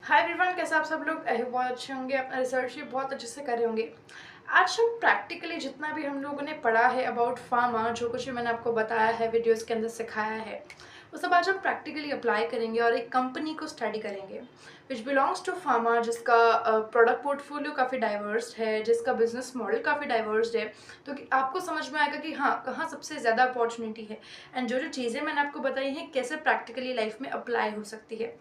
Hi everyone, कैसे आप सब लोग? बहुत अच्छे होंगे, अपना रिसर्च भी बहुत अच्छे से कर रहे होंगे। आज हम प्रैक्टिकली जितना भी हम लोगों ने पढ़ा है अबाउट फार्मा, जो कुछ भी मैंने आपको बताया है, वीडियोस के अंदर सिखाया है, वो सब आज हम प्रैक्टिकली अप्लाई करेंगे और एक कंपनी को स्टडी करेंगे विच बिलोंग्स टू फार्मा, जिसका प्रोडक्ट पोर्टफोलियो काफ़ी डाइवर्स है, जिसका बिजनेस मॉडल काफ़ी डाइवर्स है। तो कि आपको समझ में आएगा कि हाँ, कहाँ सबसे ज़्यादा अपॉर्चुनिटी है एंड जो जो चीज़ें मैंने आपको बताई हैं कैसे प्रैक्टिकली लाइफ में अप्लाई हो सकती है।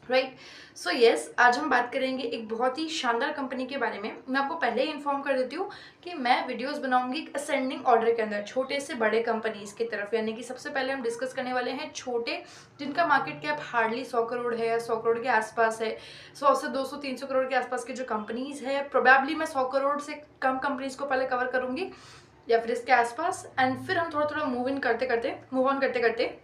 राइट। सो यस, आज हम बात करेंगे एक बहुत ही शानदार कंपनी के बारे में। मैं आपको पहले ही इन्फॉर्म कर देती हूँ कि मैं वीडियोस बनाऊंगी एक असेंडिंग ऑर्डर के अंदर, छोटे से बड़े कंपनीज की तरफ। यानी कि सबसे पहले हम डिस्कस करने वाले हैं छोटे, जिनका मार्केट कैप हार्डली 100 करोड़ है या 100 करोड़ के आसपास है। 100 से 200 300 करोड़ के आसपास की जो कंपनीज है, प्रोबेबली मैं 100 करोड़ से कम कंपनीज को पहले कवर करूंगी या फिर इसके आसपास, एंड फिर हम थोड़ा थोड़ा मूव ऑन करते करते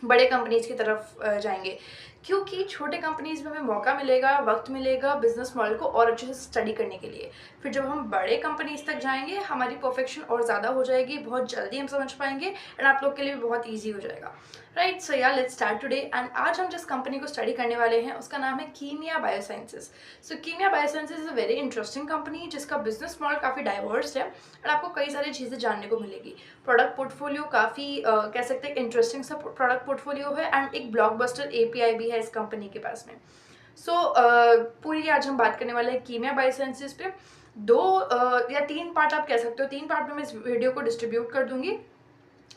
बड़े कंपनीज की तरफ जाएंगे, क्योंकि छोटे कंपनीज में हमें मौका मिलेगा, वक्त मिलेगा बिजनेस मॉडल को और अच्छे से स्टडी करने के लिए। फिर जब हम बड़े कंपनीज तक जाएंगे, हमारी परफेक्शन और ज़्यादा हो जाएगी, बहुत जल्दी हम समझ पाएंगे एंड आप लोग के लिए भी बहुत ईजी हो जाएगा। Right. So yeah let's start today. And आज हम जिस कंपनी को स्टडी करने वाले हैं उसका नाम है Kimia biosciences. So Kimia biosciences is a very interesting company, जिसका बिजनेस मॉडल काफ़ी डाइवर्स है और आपको कई सारी चीज़ें जानने को मिलेगी। प्रोडक्ट पोर्टफोलियो काफ़ी कह सकते हैं इंटरेस्टिंग सा प्रोडक्ट पोर्टफोलियो है एंड एक ब्लॉकबस्टर एपीआई भी है इस कंपनी के पास में। सो पूरी आज हम बात करने वाले हैं कीमिया बायोसाइंसेस पे। दो या तीन पार्ट आप कह सकते हो, तीन पार्ट में मैं इस वीडियो को डिस्ट्रीब्यूट कर दूंगी।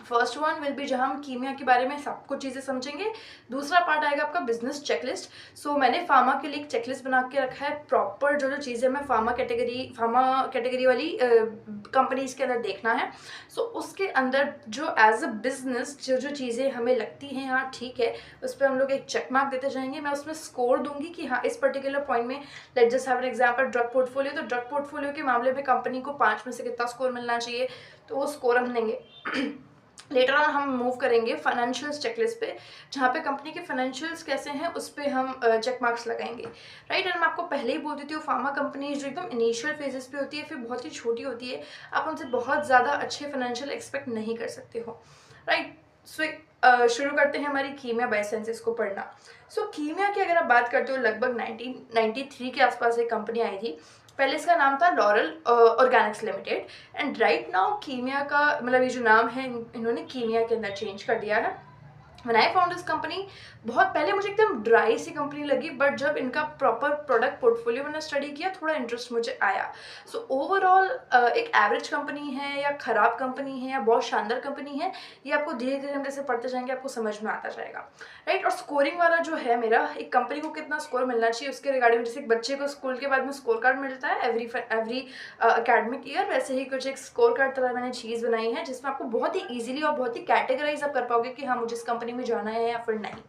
फर्स्ट वन विल बी जहां हम कीमिया के बारे में सब कुछ चीज़ें समझेंगे। दूसरा पार्ट आएगा आपका बिजनेस चेकलिस्ट। सो मैंने फार्मा के लिए एक चेकलिस्ट बना के रखा है प्रॉपर, जो जो चीज़ें मैं फार्मा कैटेगरी वाली कंपनीज के अंदर देखना है। सो उसके अंदर जो एज अ बिजनेस जो जो चीज़ें हमें लगती हैं हाँ ठीक है, उस पर हम लोग एक चेक मार्क देते जाएंगे। मैं उसमें स्कोर दूंगी कि हाँ इस पर्टिकुलर पॉइंट में, let just have an example drug portfolio, तो ड्रग पोर्टफोलियो के मामले में कंपनी को 5 में से कितना स्कोर मिलना चाहिए, तो वो स्कोर हम लेंगे। लेटर ऑन हम मूव करेंगे फाइनेंशियल्स चेकलिस्ट पे, जहाँ पे कंपनी के फाइनेंशियल्स कैसे हैं उस पर हम चेक मार्क्स लगाएंगे। राइट। एंड मैं आपको पहले ही बोल देती हूँ, फार्मा कंपनी जो एकदम इनिशियल फेजेस पे होती है, फिर बहुत ही छोटी होती है, आप उनसे बहुत ज़्यादा अच्छे फाइनेंशियल एक्सपेक्ट नहीं कर सकते हो। राइट। सो शुरू करते हैं हमारी कीमिया बायोसाइंसेस को पढ़ना। सो कीमिया की अगर आप बात करते हो, लगभग 1993 के आसपास एक कंपनी आई थी। पहले इसका नाम था Laurel Organics Limited and right now Kimia का मतलब ये जो नाम है इन्होंने कीमिया के अंदर चेंज कर दिया है। When I found this company, बहुत पहले मुझे एकदम ड्राई सी कंपनी लगी, बट जब इनका प्रॉपर प्रोडक्ट पोर्टफोलियो मैंने स्टडी किया, थोड़ा इंटरेस्ट मुझे आया। सो ओवरऑल एक एवरेज कंपनी है या ख़राब कंपनी है या बहुत शानदार कंपनी है, ये आपको धीरे धीरे हम जैसे पढ़ते जाएंगे आपको समझ में आता जाएगा। राइट। और स्कोरिंग वाला जो है मेरा, एक कंपनी को कितना स्कोर मिलना चाहिए उसके रिगार्डिंग, जैसे एक बच्चे को स्कूल के बाद में स्कोर कार्ड मिलता है एवरी अकेडमिक ईयर, वैसे ही कुछ एक स्कोर कार्ड तरह मैंने चीज़ बनाई है, जिसमें आपको बहुत ही ईजिली और बहुत ही कैटेगराइज आप कर पाओगे कि हाँ मुझे इस कंपनी में जाना है या फिर नहीं।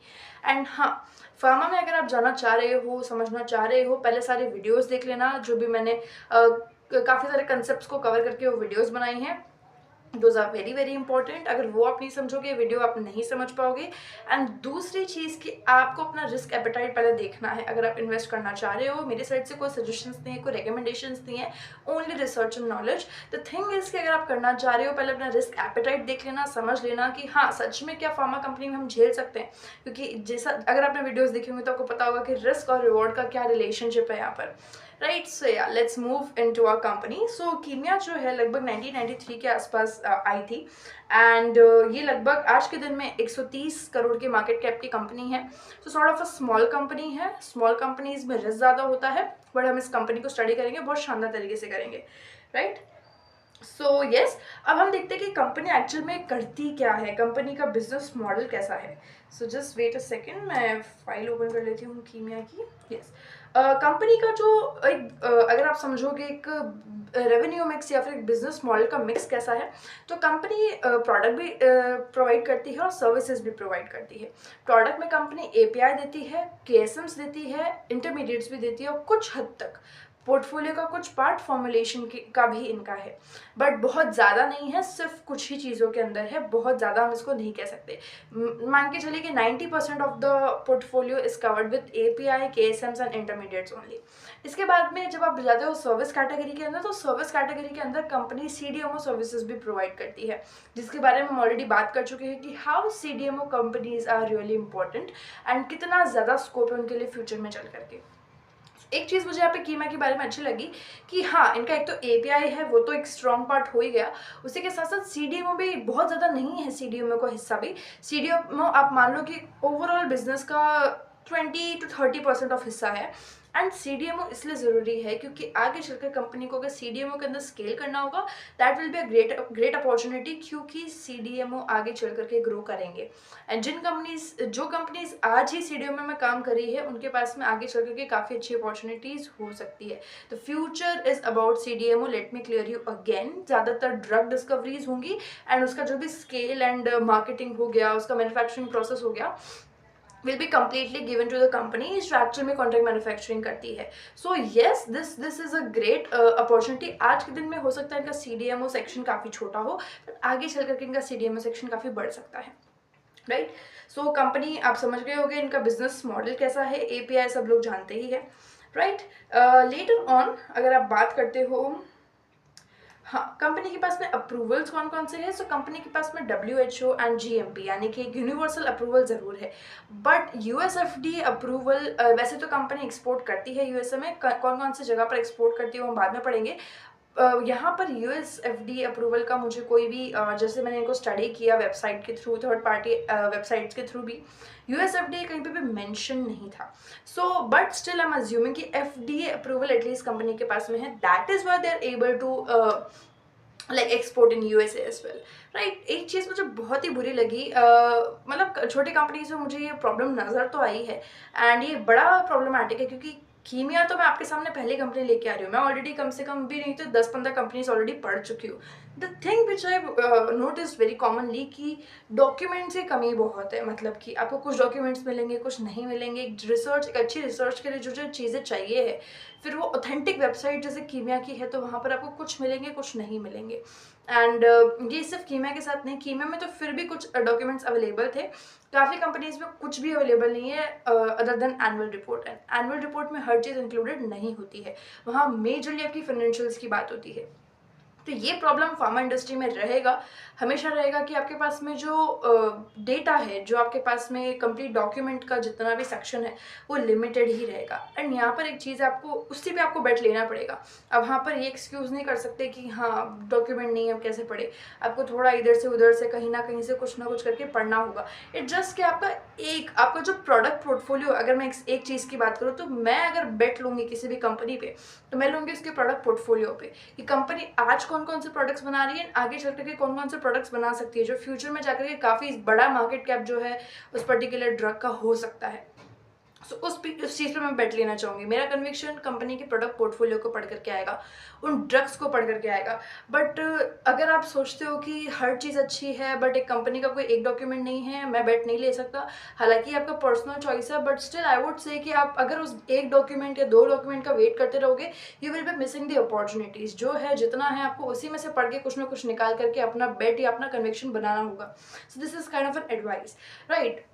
एंड हाँ, फार्मा में अगर आप जाना चाह रहे हो, समझना चाह रहे हो, पहले सारे वीडियोस देख लेना, जो भी मैंने काफ़ी सारे कंसेप्ट को कवर करके वो वीडियोस बनाई हैं। Those are very very important. अगर वो आप नहीं समझोगे, वीडियो आप नहीं समझ पाओगे। एंड दूसरी चीज़ कि आपको अपना रिस्क एपेटाइट पहले देखना है। अगर आप इन्वेस्ट करना चाह रहे हो, मेरी साइड से कोई सजेशंस नहीं है, कोई रिकमेंडेशंस नहीं है, only research and knowledge. The thing is कि अगर आप करना चाह रहे हो, पहले अपना रिस्क एपेटाइट देख लेना, समझ लेना कि हाँ सच में क्या फार्मा कंपनी में हम झेल सकते हैं। क्योंकि जैसा अगर आपने वीडियोज़ देखी होंगी तो आपको पता होगा कि रिस्क और रिवॉर्ड का क्या रिलेशनशिप है यहाँ पर। Right. So yeah let's move into our company. So Kimia जो है लगभग 1993 के आसपास आई थी एंड ये लगभग आज के दिन में 130 करोड़ के मार्केट कैप की कंपनी है। So sort of a small company है। स्मॉल कंपनीज में रिस्क ज़्यादा होता है, बट हम इस कंपनी को स्टडी करेंगे, बहुत शानदार तरीके से करेंगे। राइट। सो यस, अब हम देखते हैं कि कंपनी एक्चुअल में करती क्या है, कंपनी का बिजनेस मॉडल कैसा है। So just wait a second, मैं फाइल ओपन कर लेती हूँ कीमिया की। यस, कंपनी का जो एक अगर आप समझोगे एक रेवेन्यू मिक्स या फिर एक बिजनेस मॉडल का मिक्स कैसा है, तो कंपनी प्रोडक्ट भी प्रोवाइड करती है और सर्विसेज भी प्रोवाइड करती है। प्रोडक्ट में कंपनी एपीआई देती है, केएसएम्स देती है, इंटरमीडिएट्स भी देती है और कुछ हद तक पोर्टफोलियो का कुछ पार्ट फॉर्मुलेशन का भी इनका है, बट बहुत ज़्यादा नहीं है, सिर्फ कुछ ही चीज़ों के अंदर है, बहुत ज़्यादा हम इसको नहीं कह सकते। मान के चलिए कि 90% of the portfolio is covered with API, KSMs and intermediates only. इसके बाद में जब आप जाते हो सर्विस कैटेगरी के अंदर, तो सर्विस कैटेगरी के अंदर कंपनी CDMO सर्विसेज भी प्रोवाइड करती है, जिसके बारे में हम ऑलरेडी बात कर चुके हैं कि how CDMO companies are really important and कितना ज़्यादा स्कोप है उनके लिए फ्यूचर में चल करके। एक चीज़ मुझे यहाँ पे कीमा के बारे में अच्छी लगी कि हाँ, इनका एक तो API है, वो तो एक स्ट्रॉन्ग पार्ट हो ही गया, उसी के साथ साथ CDMO भी बहुत ज़्यादा नहीं है, CDMO का हिस्सा भी। CDMO आप मान लो कि ओवरऑल बिजनेस का 20 to 30% ऑफ हिस्सा है। एंड CDMO इसलिए ज़रूरी है क्योंकि आगे चलकर कंपनी को अगर CDMO के अंदर स्केल करना होगा, that will be a great opportunity, क्योंकि CDMO आगे चल करके ग्रो करेंगे। एंड जो कंपनीज आज ही CDMO में काम कर रही है, उनके पास में आगे चल करके काफ़ी अच्छी अपॉर्चुनिटीज़ हो सकती है। The future is about CDMO, let me clear you again. ज़्यादातर ड्रग डिस्कवरीज होंगी एंड उसका जो भी स्केल एंड मार्केटिंग हो गया, उसका मैन्युफैक्चरिंग प्रोसेस हो गया, will be completely given to the company जो एक्चुअल में कॉन्ट्रैक्ट मैन्युफैक्चरिंग करती है। So yes, this is a great opportunity. आज के दिन में हो सकता है इनका CDMO सेक्शन काफ़ी छोटा हो, बट आगे चल करके इनका CDMO सेक्शन काफ़ी बढ़ सकता है, राइट। सो कंपनी आप समझ गए होंगे इनका बिजनेस मॉडल कैसा है, API सब लोग जानते ही है, राइट। लेटर ऑन अगर आप बात करते हो, हाँ, कंपनी के पास में अप्रूवल्स कौन कौन से हैं। सो कंपनी के पास में WHO एंड GMP यानी कि एक यूनिवर्सल अप्रूवल ज़रूर है, बट USFDA अप्रूवल, वैसे तो कंपनी एक्सपोर्ट करती है USA में, कौन कौन सी जगह पर एक्सपोर्ट करती है वो हम बाद में पढ़ेंगे। यहाँ पर USFDA अप्रूवल का मुझे कोई भी जैसे मैंने इनको स्टडी किया वेबसाइट के थ्रू, थर्ड पार्टी वेबसाइट्स के थ्रू भी USFDA कहीं पे भी मेंशन नहीं था। So but still I am assuming कि FDA अप्रूवल एटलीस्ट कंपनी के पास में है, that is why they are able to like export in USA as well, right. एक चीज़ मुझे बहुत ही बुरी लगी, मतलब छोटी कंपनीज में मुझे ये प्रॉब्लम नज़र तो आई है, एंड ये बड़ा प्रॉब्लमैटिक है, क्योंकि कीमिया तो मैं आपके सामने पहली कंपनी लेके आ रही हूँ, मैं ऑलरेडी कम से कम भी नहीं तो 10-15 कंपनीज ऑलरेडी पढ़ चुकी हूँ। The thing which I notice very commonly कि डॉक्यूमेंट्स की कमी बहुत है, मतलब कि आपको कुछ डॉक्यूमेंट्स मिलेंगे, कुछ नहीं मिलेंगे। एक अच्छी रिसर्च के लिए जो जो चीज़ें चाहिए है, फिर वो ऑथेंटिक वेबसाइट जैसे कीमिया की है, तो वहाँ पर आपको कुछ मिलेंगे, कुछ नहीं मिलेंगे। एंड ये सिर्फ कीमिया के साथ नहीं, कीमिया में तो फिर भी कुछ डॉक्यूमेंट्स अवेलेबल थे, काफ़ी कंपनीज में कुछ भी अवेलेबल नहीं है other than annual report. And annual report में हर चीज़ इंक्लूडेड नहीं होती है, वहाँ मेजरली आपकी फाइनेंशियल्स की बात होती है। तो ये प्रॉब्लम फार्मा इंडस्ट्री में रहेगा, हमेशा रहेगा कि आपके पास में जो डेटा है, जो आपके पास में कंप्लीट डॉक्यूमेंट का जितना भी सेक्शन है, वो लिमिटेड ही रहेगा। एंड यहाँ पर एक चीज़ आपको उसी पे आपको बेट लेना पड़ेगा। अब वहाँ पर ये एक्सक्यूज़ नहीं कर सकते कि हाँ डॉक्यूमेंट नहीं है, अब कैसे पढ़े, आपको थोड़ा इधर से उधर से कहीं ना कहीं से कुछ ना कुछ करके पढ़ना होगा। इट जस्ट कि आपका जो प्रोडक्ट पोर्टफोलियो, अगर मैं एक चीज़ की बात करूँ, तो मैं अगर बेट लूँगी किसी भी कंपनी पे, तो मैं लूँगी उसके प्रोडक्ट पोर्टफोलियो पे, कि कंपनी आज कौन कौन से प्रोडक्ट्स बना रही है, आगे चल करके कौन कौन से प्रोडक्ट्स बना सकती है, जो फ्यूचर में जाकर के काफ़ी बड़ा मार्केट कैप जो है उस पर्टिकुलर ड्रग का हो सकता है। सो उस चीज़ पे मैं बेट लेना चाहूँगी। मेरा कन्विक्शन कंपनी के प्रोडक्ट पोर्टफोलियो को पढ़ करके आएगा, उन ड्रग्स को पढ़ करके आएगा। बट अगर आप सोचते हो कि हर चीज़ अच्छी है बट एक कंपनी का कोई एक डॉक्यूमेंट नहीं है, मैं बेट नहीं ले सकता। हालांकि आपका पर्सनल चॉइस है, but still I would say कि आप अगर उस एक डॉक्यूमेंट या 2 डॉक्यूमेंट का वेट करते रहोगे, you will be missing the opportunities. जो है जितना है आपको उसी में से पढ़ के कुछ ना कुछ निकाल करके अपना बेट या अपना कन्विक्शन बनाना होगा। सो this is kind of an advice, right.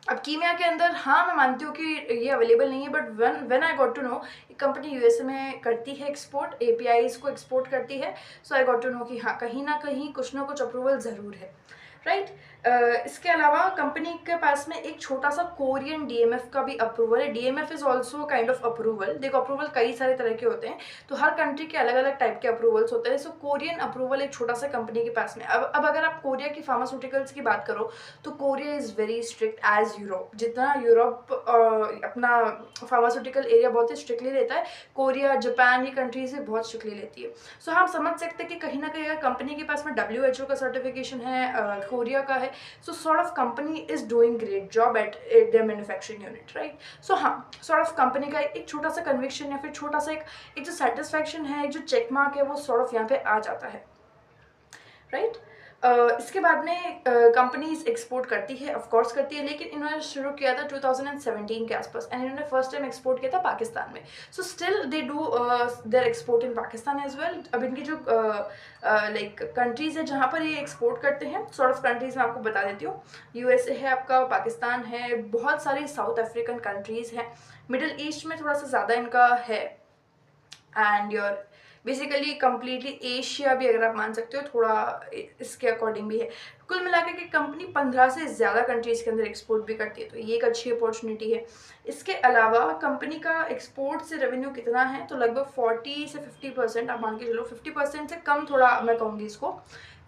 अब कीमिया के अंदर हाँ मैं मानती हूँ कि ये अवेलेबल नहीं है, but when I got to know company USA में करती है एक्सपोर्ट, APIs को एक्सपोर्ट करती है, so I got to no कि हाँ कहीं ना कहीं कुछ ना कुछ अप्रूवल ज़रूर है, राइट। इसके अलावा कंपनी के पास में एक छोटा सा कोरियन DMF का भी अप्रूवल है। DMF is also kind of approval. देखो अप्रूवल कई सारे तरह के होते हैं, तो हर कंट्री के अलग अलग टाइप के अप्रूवल्स होते हैं। सो कोरियन अप्रूवल एक छोटा सा कंपनी के पास में। अब अगर आप कोरिया की फार्मास्यूटिकल्स की बात करो, तो Korea is very strict as Europe. जितना यूरोप अपना फार्मास्यूटिकल एरिया बहुत ही स्ट्रिक्टली लेता है, कोरिया, जापान, ये कंट्रीज भी बहुत स्ट्रिक्टली लेती है। सो हम समझ सकते हैं कि कहीं ना कहीं अगर कंपनी के पास में WHO का सर्टिफिकेशन है, कोरिया का है, so sort of company is doing great job at their manufacturing unit, right? So हाँ, sort of company का एक छोटा सा conviction या फिर छोटा सा एक जो satisfaction है, एक जो check mark है, वो sort of यहाँ पे आ जाता है, right? इसके बाद में कंपनीज एक्सपोर्ट करती है, ऑफ कोर्स करती है, लेकिन इन्होंने शुरू किया था 2017 के आसपास एंड इन्होंने फर्स्ट टाइम एक्सपोर्ट किया था पाकिस्तान में. So still they do their export in Pakistan as well. अब इनकी जो लाइक कंट्रीज है जहाँ पर ये एक्सपोर्ट करते हैं, सॉर्ट ऑफ कंट्रीज मैं आपको बता देती हूँ. यूएसए है आपका, पाकिस्तान है, बहुत सारी साउथ अफ्रीकन कंट्रीज हैं, मिडिल ईस्ट में थोड़ा सा ज़्यादा इनका है, and your basically completely Asia भी अगर आप मान सकते हो थोड़ा इसके अकॉर्डिंग भी है. कुल मिलाकर के कंपनी 15 से ज़्यादा कंट्रीज़ के अंदर एक्सपोर्ट भी करती है, तो ये एक अच्छी अपॉर्चुनिटी है. इसके अलावा कंपनी का एक्सपोर्ट से रेवेन्यू कितना है, तो लगभग 40 से 50%, आप मान के चलो 50% से कम थोड़ा मैं कहूँगी इसको,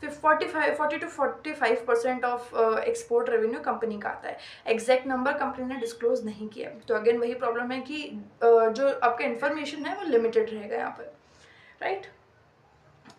40 to 45% of export revenue company का आता है. एग्जैक्ट नंबर कंपनी ने डिस्क्लोज नहीं किया, तो अगेन वही प्रॉब्लम है कि जो आपका इन्फॉर्मेशन है वो लिमिटेड रहेगा यहाँ पर, राइट.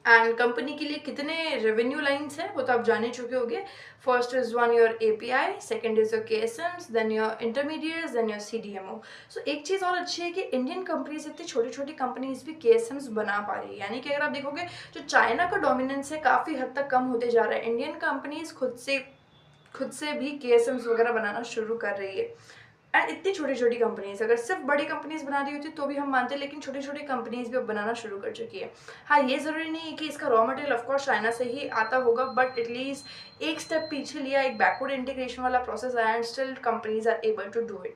एंड कंपनी के लिए कितने रेवेन्यू लाइन्स हैं वो तो आप जान ही चुके होंगे. First is one your API, second is your KSMs, then your intermediates, then your CDMO. So एक चीज़ और अच्छी है कि इंडियन कंपनीज, इतनी छोटी छोटी कंपनीज भी केएसएम्स बना पा रही है. यानी कि अगर आप देखोगे जो चाइना का डोमिनेंस है काफ़ी हद तक कम होते जा रहा है. इंडियन कंपनीज खुद से भी केएसएम्स वगैरह बनाना शुरू कर रही है. एंड इतनी छोटी छोटी कंपनीज, अगर सिर्फ बड़ी कंपनीज बना रही होती तो भी हम मानते, लेकिन छोटी छोटी कंपनीज भी अब बनाना शुरू कर चुकी है. हाँ, ये ज़रूरी नहीं है कि इसका रॉ मटेरियल ऑफकोर्स चाइना से ही आता होगा, बट एटलीस्ट एक स्टेप पीछे लिया, एक बैकवर्ड इंटीग्रेशन वाला प्रोसेस आया, and still companies are able to do it.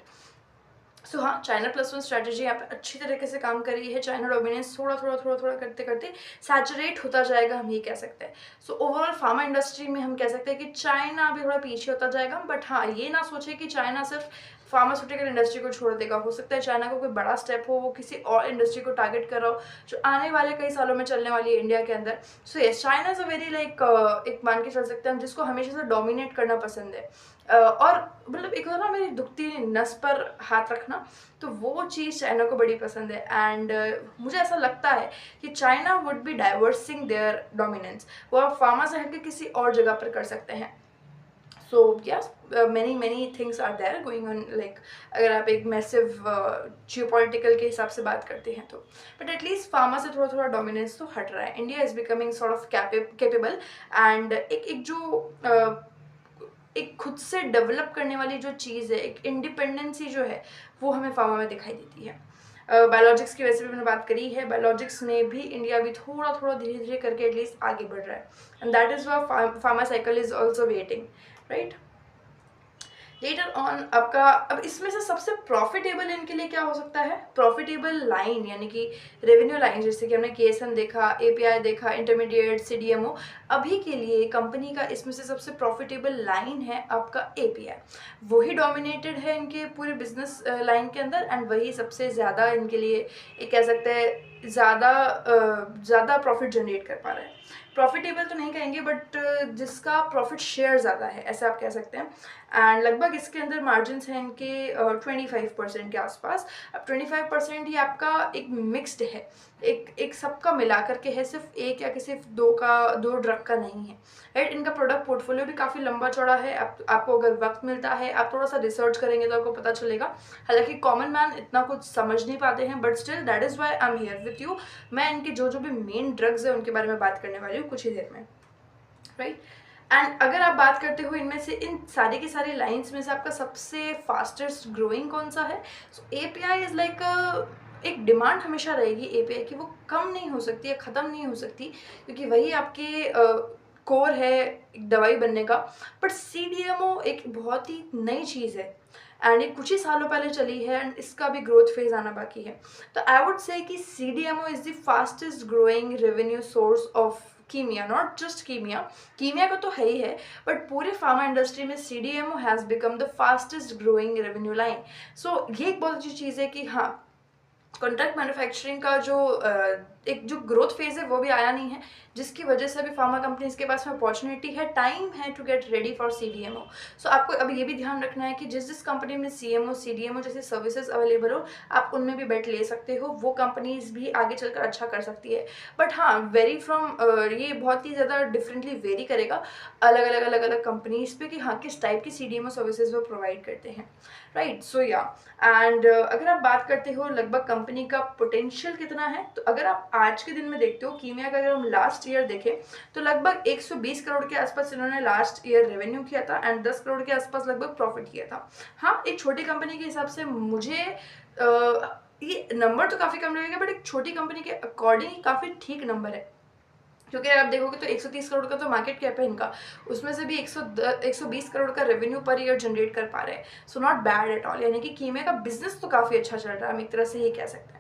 So हाँ, चाइना +1 स्ट्रैटेजी यहाँ पे अच्छी तरीके से काम कर रही है. चाइना डोमिनेंस थोड़ा करते करते सैचुरेट होता जाएगा, हम ये कह सकते हैं. सो ओवरऑल फार्मा इंडस्ट्री में हम कह सकते हैं कि चाइना अभी थोड़ा पीछे होता जाएगा. बट हाँ, ये ना सोचे कि चाइना सिर्फ फार्मास्यूटिकल इंडस्ट्री को छोड़ देगा. हो सकता है चाइना को कोई बड़ा स्टेप हो, वो किसी और इंडस्ट्री को टारगेट कर रहा हो जो आने वाले कई सालों में चलने वाली है इंडिया के अंदर. So yes, China is a very like एक मान के चल सकते हैं हम, जिसको हमेशा से डोमिनेट करना पसंद है. और मतलब एक होता ना मेरी दुखती नस पर हाथ रखना, तो वो चीज़ चाइना को बड़ी पसंद है. एंड मुझे ऐसा लगता है कि China would be diversing their dominance. वो आप फार्मा से हटके किसी और जगह पर कर सकते हैं. So yes, many things are there going on, like अगर आप एक मैसिव जियोपॉलिटिकल के हिसाब से बात करते हैं तो. बट एटलीस्ट फार्मा से थोड़ा डोमिनेंस तो हट रहा है. India is becoming sort of capable, and एक जो एक खुद से डेवलप करने वाली जो चीज़ है, एक इंडिपेंडेंसी जो है, वो हमें फार्मा में दिखाई देती है. बायोलॉजिक्स की वैसे भी मैंने बात करी है, बायोलॉजिक्स में भी इंडिया भी थोड़ा धीरे करके एटलीस्ट आगे बढ़ रहा है. And that is Y pharma cycle is also waiting, right. Later on आपका, अब इसमें से सबसे प्रॉफिटेबल इनके लिए क्या हो सकता है, प्रॉफिटेबल लाइन यानी कि रेवेन्यू लाइन, जैसे कि हमने केएसएम देखा, एपीआई देखा, इंटरमीडिएट, सीडीएमओ. अभी के लिए कंपनी का इसमें से सबसे प्रॉफिटेबल लाइन है आपका एपीआई. वही डोमिनेटेड है इनके पूरे बिजनेस लाइन के अंदर, एंड वही सबसे ज़्यादा इनके लिए एक कह सकते हैं ज़्यादा प्रॉफिट जनरेट कर पा रहा है. प्रॉफिटेबल तो नहीं कहेंगे, बट जिसका प्रॉफिट शेयर ज़्यादा है, ऐसा आप कह सकते हैं. एंड लगभग इसके अंदर मार्जिन्स हैं इनके 25% के आसपास. अब 25% ही आपका एक मिक्स्ड है, एक सबका मिला करके है, सिर्फ एक या कि सिर्फ दो ड्रग का नहीं है, राइट. इनका प्रोडक्ट पोर्टफोलियो भी काफ़ी लंबा चौड़ा है. आपको अगर वक्त मिलता है, आप थोड़ा सा रिसर्च करेंगे तो आपको पता चलेगा. हालांकि कॉमन मैन इतना कुछ समझ नहीं पाते हैं, but still that is why I am here with you. मैं इनके जो भी मेन ड्रग्स है उनके बारे में बात करने वाली हूँ कुछ ही देर में, राइट. एंड अगर आप बात करते हो इनमें से, इन सारी की सारी लाइंस में से आपका सबसे फास्टेस्ट ग्रोइंग कौन सा है, सो एपीआई इज़ लाइक एक डिमांड हमेशा रहेगी एपीआई की, वो कम नहीं हो सकती है, ख़त्म नहीं हो सकती, क्योंकि वही आपके कोर है एक दवाई बनने का. बट सीडीएमओ एक बहुत ही नई चीज़ है, एंड ये कुछ ही सालों पहले चली है, एंड इसका भी ग्रोथ फेज आना बाकी है. तो आई वुड से कि CDMO is the fastest growing revenue source of Kimia. Not just Kimia का तो है ही है, बट पूरे फार्मा इंडस्ट्री में CDMO has become the fastest growing revenue line. So ये एक बहुत अच्छी चीज़ है कि हाँ, कॉन्ट्रैक्ट मैन्युफैक्चरिंग का एक जो ग्रोथ फेज़ है वो भी आया नहीं है, जिसकी वजह से अभी फार्मा कंपनीज के पास में अपॉर्चुनिटी है, टाइम है to get ready for CDMO. So आपको अब ये भी ध्यान रखना है कि जिस कंपनी में सीएमओ सीडीएमओ जैसे सर्विसेज अवेलेबल हो, आप उनमें भी बेट ले सकते हो. वो कंपनीज भी आगे चलकर अच्छा कर सकती है. बट हाँ, वेरी फ्रॉम ये बहुत ही ज़्यादा डिफरेंटली वेरी करेगा अलग कंपनीज पे कि हाँ किस टाइप की सीडीएमओ सर्विसेज वो प्रोवाइड करते हैं, राइट. सो या, एंड अगर आप बात करते हो लगभग कंपनी कंपनी का पोटेंशियल कितना है, तो अगर आप आज के दिन में देखते हो कीमिया का, अगर हम लास्ट ईयर देखें तो लगभग 120 करोड़ के आसपास इन्होंने लास्ट ईयर रेवेन्यू किया था एंड 10 करोड़ के आसपास लगभग प्रॉफिट किया था। हाँ, एक छोटी कंपनी के हिसाब से मुझे ये नंबर तो काफ़ी कम लगेगा, बट एक छोटी कंपनी के अकॉर्डिंग काफ़ी ठीक नंबर है, क्योंकि आप देखोगे तो 130 करोड़ का तो मार्केट कैप है इनका, उसमें से भी 120 करोड़ का रेवेन्यू पर ईयर जनरेट कर पा रहे हैं। So not bad at all, यानी कि कीमिया का बिजनेस तो काफ़ी अच्छा चल रहा है, हम एक तरह से ये कह सकते हैं,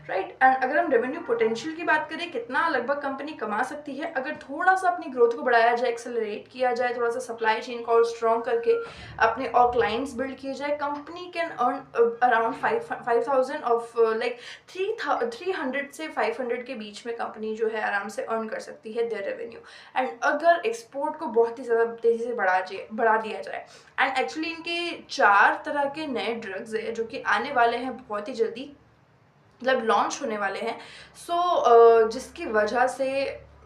राइट। एंड अगर हम रेवेन्यू पोटेंशियल की बात करें, कितना लगभग कंपनी कमा सकती है, अगर थोड़ा सा अपनी ग्रोथ को बढ़ाया जाए, एक्सेलरेट किया जाए, थोड़ा सा सप्लाई चेन को और स्ट्रॉन्ग करके अपने और क्लाइंट्स बिल्ड किए जाए, company can earn around 5,000 of like 300 से 500 के बीच में कंपनी जो है आराम से अर्न कर सकती है देयर रेवेन्यू। एंड अगर एक्सपोर्ट को बहुत ही ज़्यादा तेज़ी से बढ़ा दिया जाए, एंड एक्चुअली इनके 4 तरह के नए ड्रग्स है जो कि आने वाले हैं बहुत ही जल्दी, मतलब लॉन्च होने वाले हैं। सो जिसकी वजह से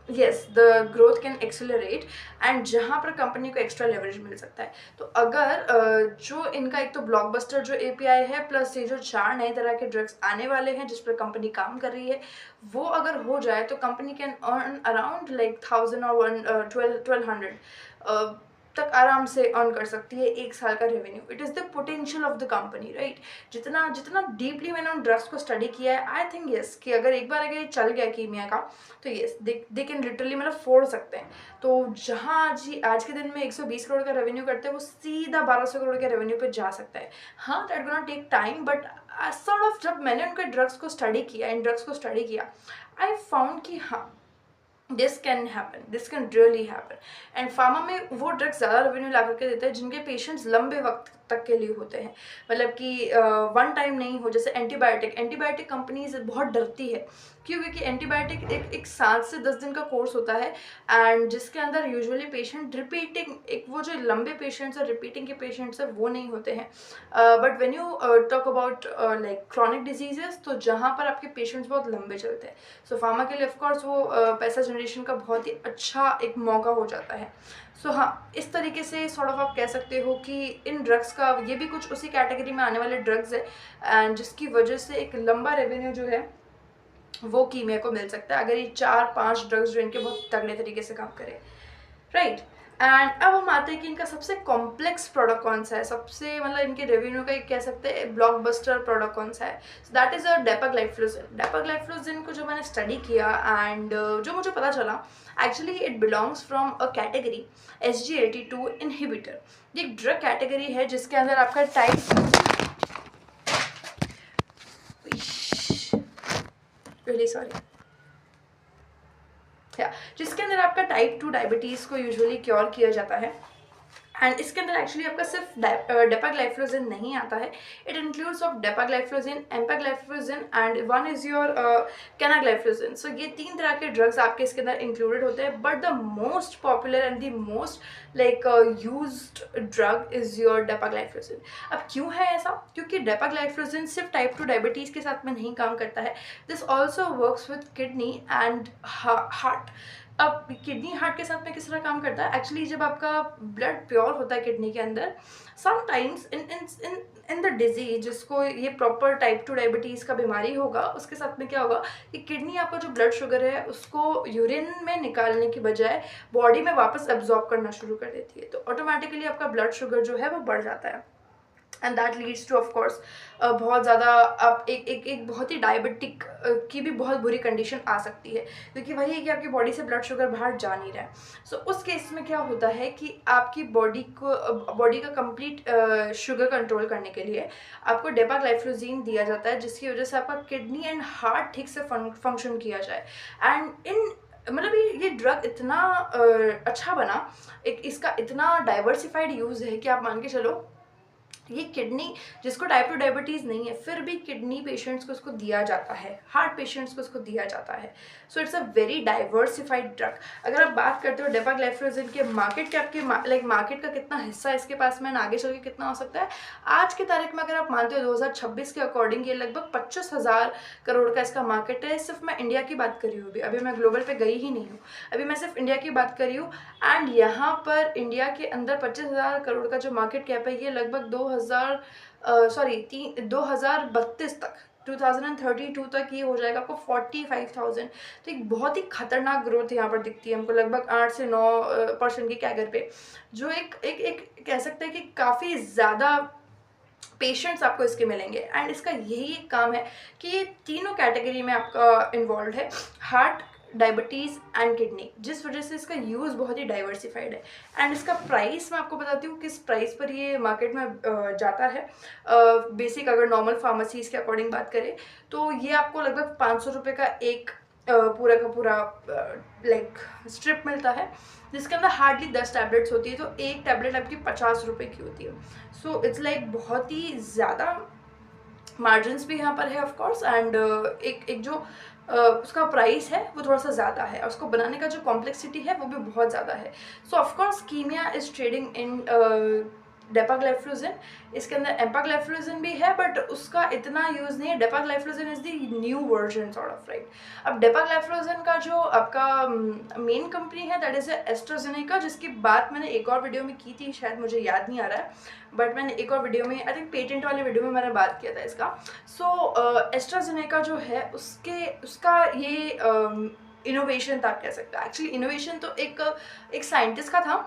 yes the growth can accelerate and जहाँ पर कंपनी को एक्स्ट्रा लेवरेज मिल सकता है। तो अगर जो इनका एक तो ब्लॉकबस्टर जो एपीआई है, प्लस ये जो 4 नए तरह के ड्रग्स आने वाले हैं जिस पर कंपनी काम कर रही है, वो अगर हो जाए तो company can earn around like 1000 और 1200 तक आराम से अर्न कर सकती है एक साल का revenue. It is the potential of the company, right. जितना जितना डीपली मैंने उन ड्रग्स को स्टडी किया है, आई थिंक येस कि अगर एक बार अगर ये चल गया कीमिया का, तो येस दे कैन लिटरली मतलब फोड़ सकते हैं। तो जहाँ आज के दिन में 120 करोड़ का रेवेन्यू करते हैं, वो सीधा 1200 करोड़ के रेवेन्यू पे जा सकता है। हाँ, that gonna take time, but sort of जब मैंने उनके ड्रग्स को स्टडी किया, इन ड्रग्स को स्टडी किया, आई फाउंड कि हाँ, this can happen, this can really happen. And pharma में वो ड्रग्स ज़्यादा रेवेन्यू ला करके देते हैं जिनके पेशेंट्स लंबे वक्त तक के लिए होते हैं, मतलब कि वन टाइम नहीं हो। जैसे एंटीबायोटिक कंपनीज बहुत डरती है, क्यों? क्योंकि एंटीबायोटिक एक 7 से 10 दिन का कोर्स होता है एंड जिसके अंदर यूजुअली पेशेंट रिपीटिंग, एक वो जो लंबे पेशेंट्स और रिपीटिंग के पेशेंट्स है वो नहीं होते हैं। But when you talk about like chronic diseases, तो जहाँ पर आपके पेशेंट्स बहुत लंबे चलते हैं, सो फार्मा के लिए ऑफकोर्स वो पैसा जनरेशन का बहुत ही अच्छा एक मौका हो जाता है। सो हाँ, इस तरीके से सॉर्ट ऑफ आप कह सकते हो कि इन ड्रग्स का, ये भी कुछ उसी कैटेगरी में आने वाले ड्रग्स है एंड जिसकी वजह से एक लंबा रेवेन्यू जो है वो कीमिया को मिल सकता है, अगर ये 4-5 ड्रग्स जो इनके बहुत तगड़े तरीके से काम करें, राइट। एंड अब हम आते हैं कि इनका सबसे कॉम्प्लेक्स प्रोडक्ट कौन सा है, सबसे मतलब इनके रेवेन्यू का एक कह सकते हैं ब्लॉकबस्टर प्रोडक्ट कौन सा है। So that is डेपाग्लाइफ्लोजिन। डेपाग्लाइफ्लोजिन को जो मैंने स्टडी किया एंड जो मुझे पता चला, actually it belongs from a category SGLT2 inhibitor. ये एक ड्रग कैटेगरी है जिसके अंदर आपका जिसके अंदर आपका टाइप 2 डायबिटीज़ को यूजुअली क्योर किया जाता है। एंड इसके अंदर एक्चुअली आपका सिर्फ डेपाग्लाइफ्लोजिन नहीं आता है, it includes of dapagliflozin, empagliflozin and one is your canagliflozin. So ये 3 तरह के ड्रग्स आपके इसके अंदर इंक्लूडेड होते हैं, but the most popular and the most like used drug is your dapagliflozin. अब क्यों है ऐसा? क्योंकि डेपाग्लाइफ्लोजिन सिर्फ टाइप 2 डायबिटीज़ के साथ में नहीं काम करता है, this also works with kidney and heart. अब किडनी हार्ट के साथ में किस तरह काम करता है? एक्चुअली जब आपका ब्लड प्योर होता है किडनी के अंदर, समटाइम्स इन द डिजीज, जिसको ये प्रॉपर टाइप 2 डायबिटीज़ का बीमारी होगा, उसके साथ में क्या होगा कि किडनी आपका जो ब्लड शुगर है उसको यूरिन में निकालने की बजाय बॉडी में वापस एब्जॉर्ब करना शुरू कर देती है, तो ऑटोमेटिकली आपका ब्लड शुगर जो है वो बढ़ जाता है and that leads to of course बहुत ज़्यादा अब एक बहुत ही डायबिटिक की भी बहुत बुरी कंडीशन आ सकती है, क्योंकि वही है कि आपकी बॉडी से ब्लड शुगर बाहर जा नहीं रहा है। सो उस केस में क्या होता है कि आपकी बॉडी का कंप्लीट शुगर कंट्रोल करने के लिए आपको डेपाग्लाइफ्लोजिन दिया जाता है, जिसकी वजह से आपका किडनी एंड हार्ट ठीक से फंक्शन किया जाए। एंड मतलब ये ड्रग इतना अच्छा बना, इसका इतना डाइवर्सिफाइड यूज़ है कि आप मान के चलो ये किडनी, जिसको टाइप 2 डायबिटीज़ नहीं है फिर भी किडनी पेशेंट्स को उसको दिया जाता है, हार्ट पेशेंट्स को उसको दिया जाता है। So it's a very diversified drug. अगर आप बात करते हो डेपाग्लाइफ्लोजिन के मार्केट कैप के, लाइक मार्केट का कितना हिस्सा इसके पास में आगे चल के कितना हो सकता है, आज की तारीख में अगर आप मानते हो 2026 के अकॉर्डिंग ये लगभग 25,000 करोड़ का इसका मार्केट है। सिर्फ मैं इंडिया की बात करी हूँ, अभी मैं ग्लोबल पे गई ही नहीं हूँ, अभी मैं सिर्फ इंडिया की बात करी हूँ। एंड यहाँ पर इंडिया के अंदर 25,000 करोड़ का जो मार्केट कैप है, ये लगभग 2032 तक 2032 तक ये हो जाएगा आपको 45,000। तो एक बहुत ही खतरनाक ग्रोथ यहाँ पर दिखती है हमको, लगभग 8 से 9% की कैगर पे, जो एक कह सकते हैं कि काफ़ी ज़्यादा पेशेंट्स आपको इसके मिलेंगे। एंड इसका यही एक काम है कि ये तीनों कैटेगरी में आपका इन्वॉल्व है, हार्ट, डायबिटीज़ एंड किडनी, जिस वजह से इसका यूज़ बहुत ही डाइवर्सिफाइड है। एंड इसका प्राइस मैं आपको बताती हूँ किस प्राइस पर ये मार्केट में जाता है। बेसिक अगर नॉर्मल फार्मेसीज़ के अकॉर्डिंग बात करें तो ये आपको लगभग 500 रुपये का एक पूरा का पूरा लाइक स्ट्रिप मिलता है, जिसके अंदर हार्डली 10 टैबलेट्स होती है। तो एक टैबलेट आपकी 50 रुपये की होती है। सो इट्स लाइक बहुत ही ज़्यादा मार्जिन्स भी यहाँ पर है ऑफ कोर्स। एंड एक जो उसका प्राइस है वो थोड़ा सा ज़्यादा है, और उसको बनाने का जो कॉम्प्लेक्सिटी है वो भी बहुत ज़्यादा है। So of course Kimia is trading in dapagliflozin. इसके अंदर एम्पाग्लाइफ्लोजिन भी है, बट उसका इतना यूज़ नहीं है। Dapagliflozin is the new version sort of, right. अब डेपाग्लाइफ्लोजिन का जो आपका मेन कंपनी है दैट इज़ एस्ट्राजेनेका, जिसकी बात मैंने एक और वीडियो में की थी, शायद मुझे याद नहीं आ रहा है, बट मैंने एक और वीडियो में, आई थिंक पेटेंट वाले वीडियो में मैंने बात किया था इसका। सो एस्ट्राजेनेका जो है उसका ये इनोवेशन था, आप कह सकते हैं। एक्चुअली इनोवेशन तो एक साइंटिस्ट का था,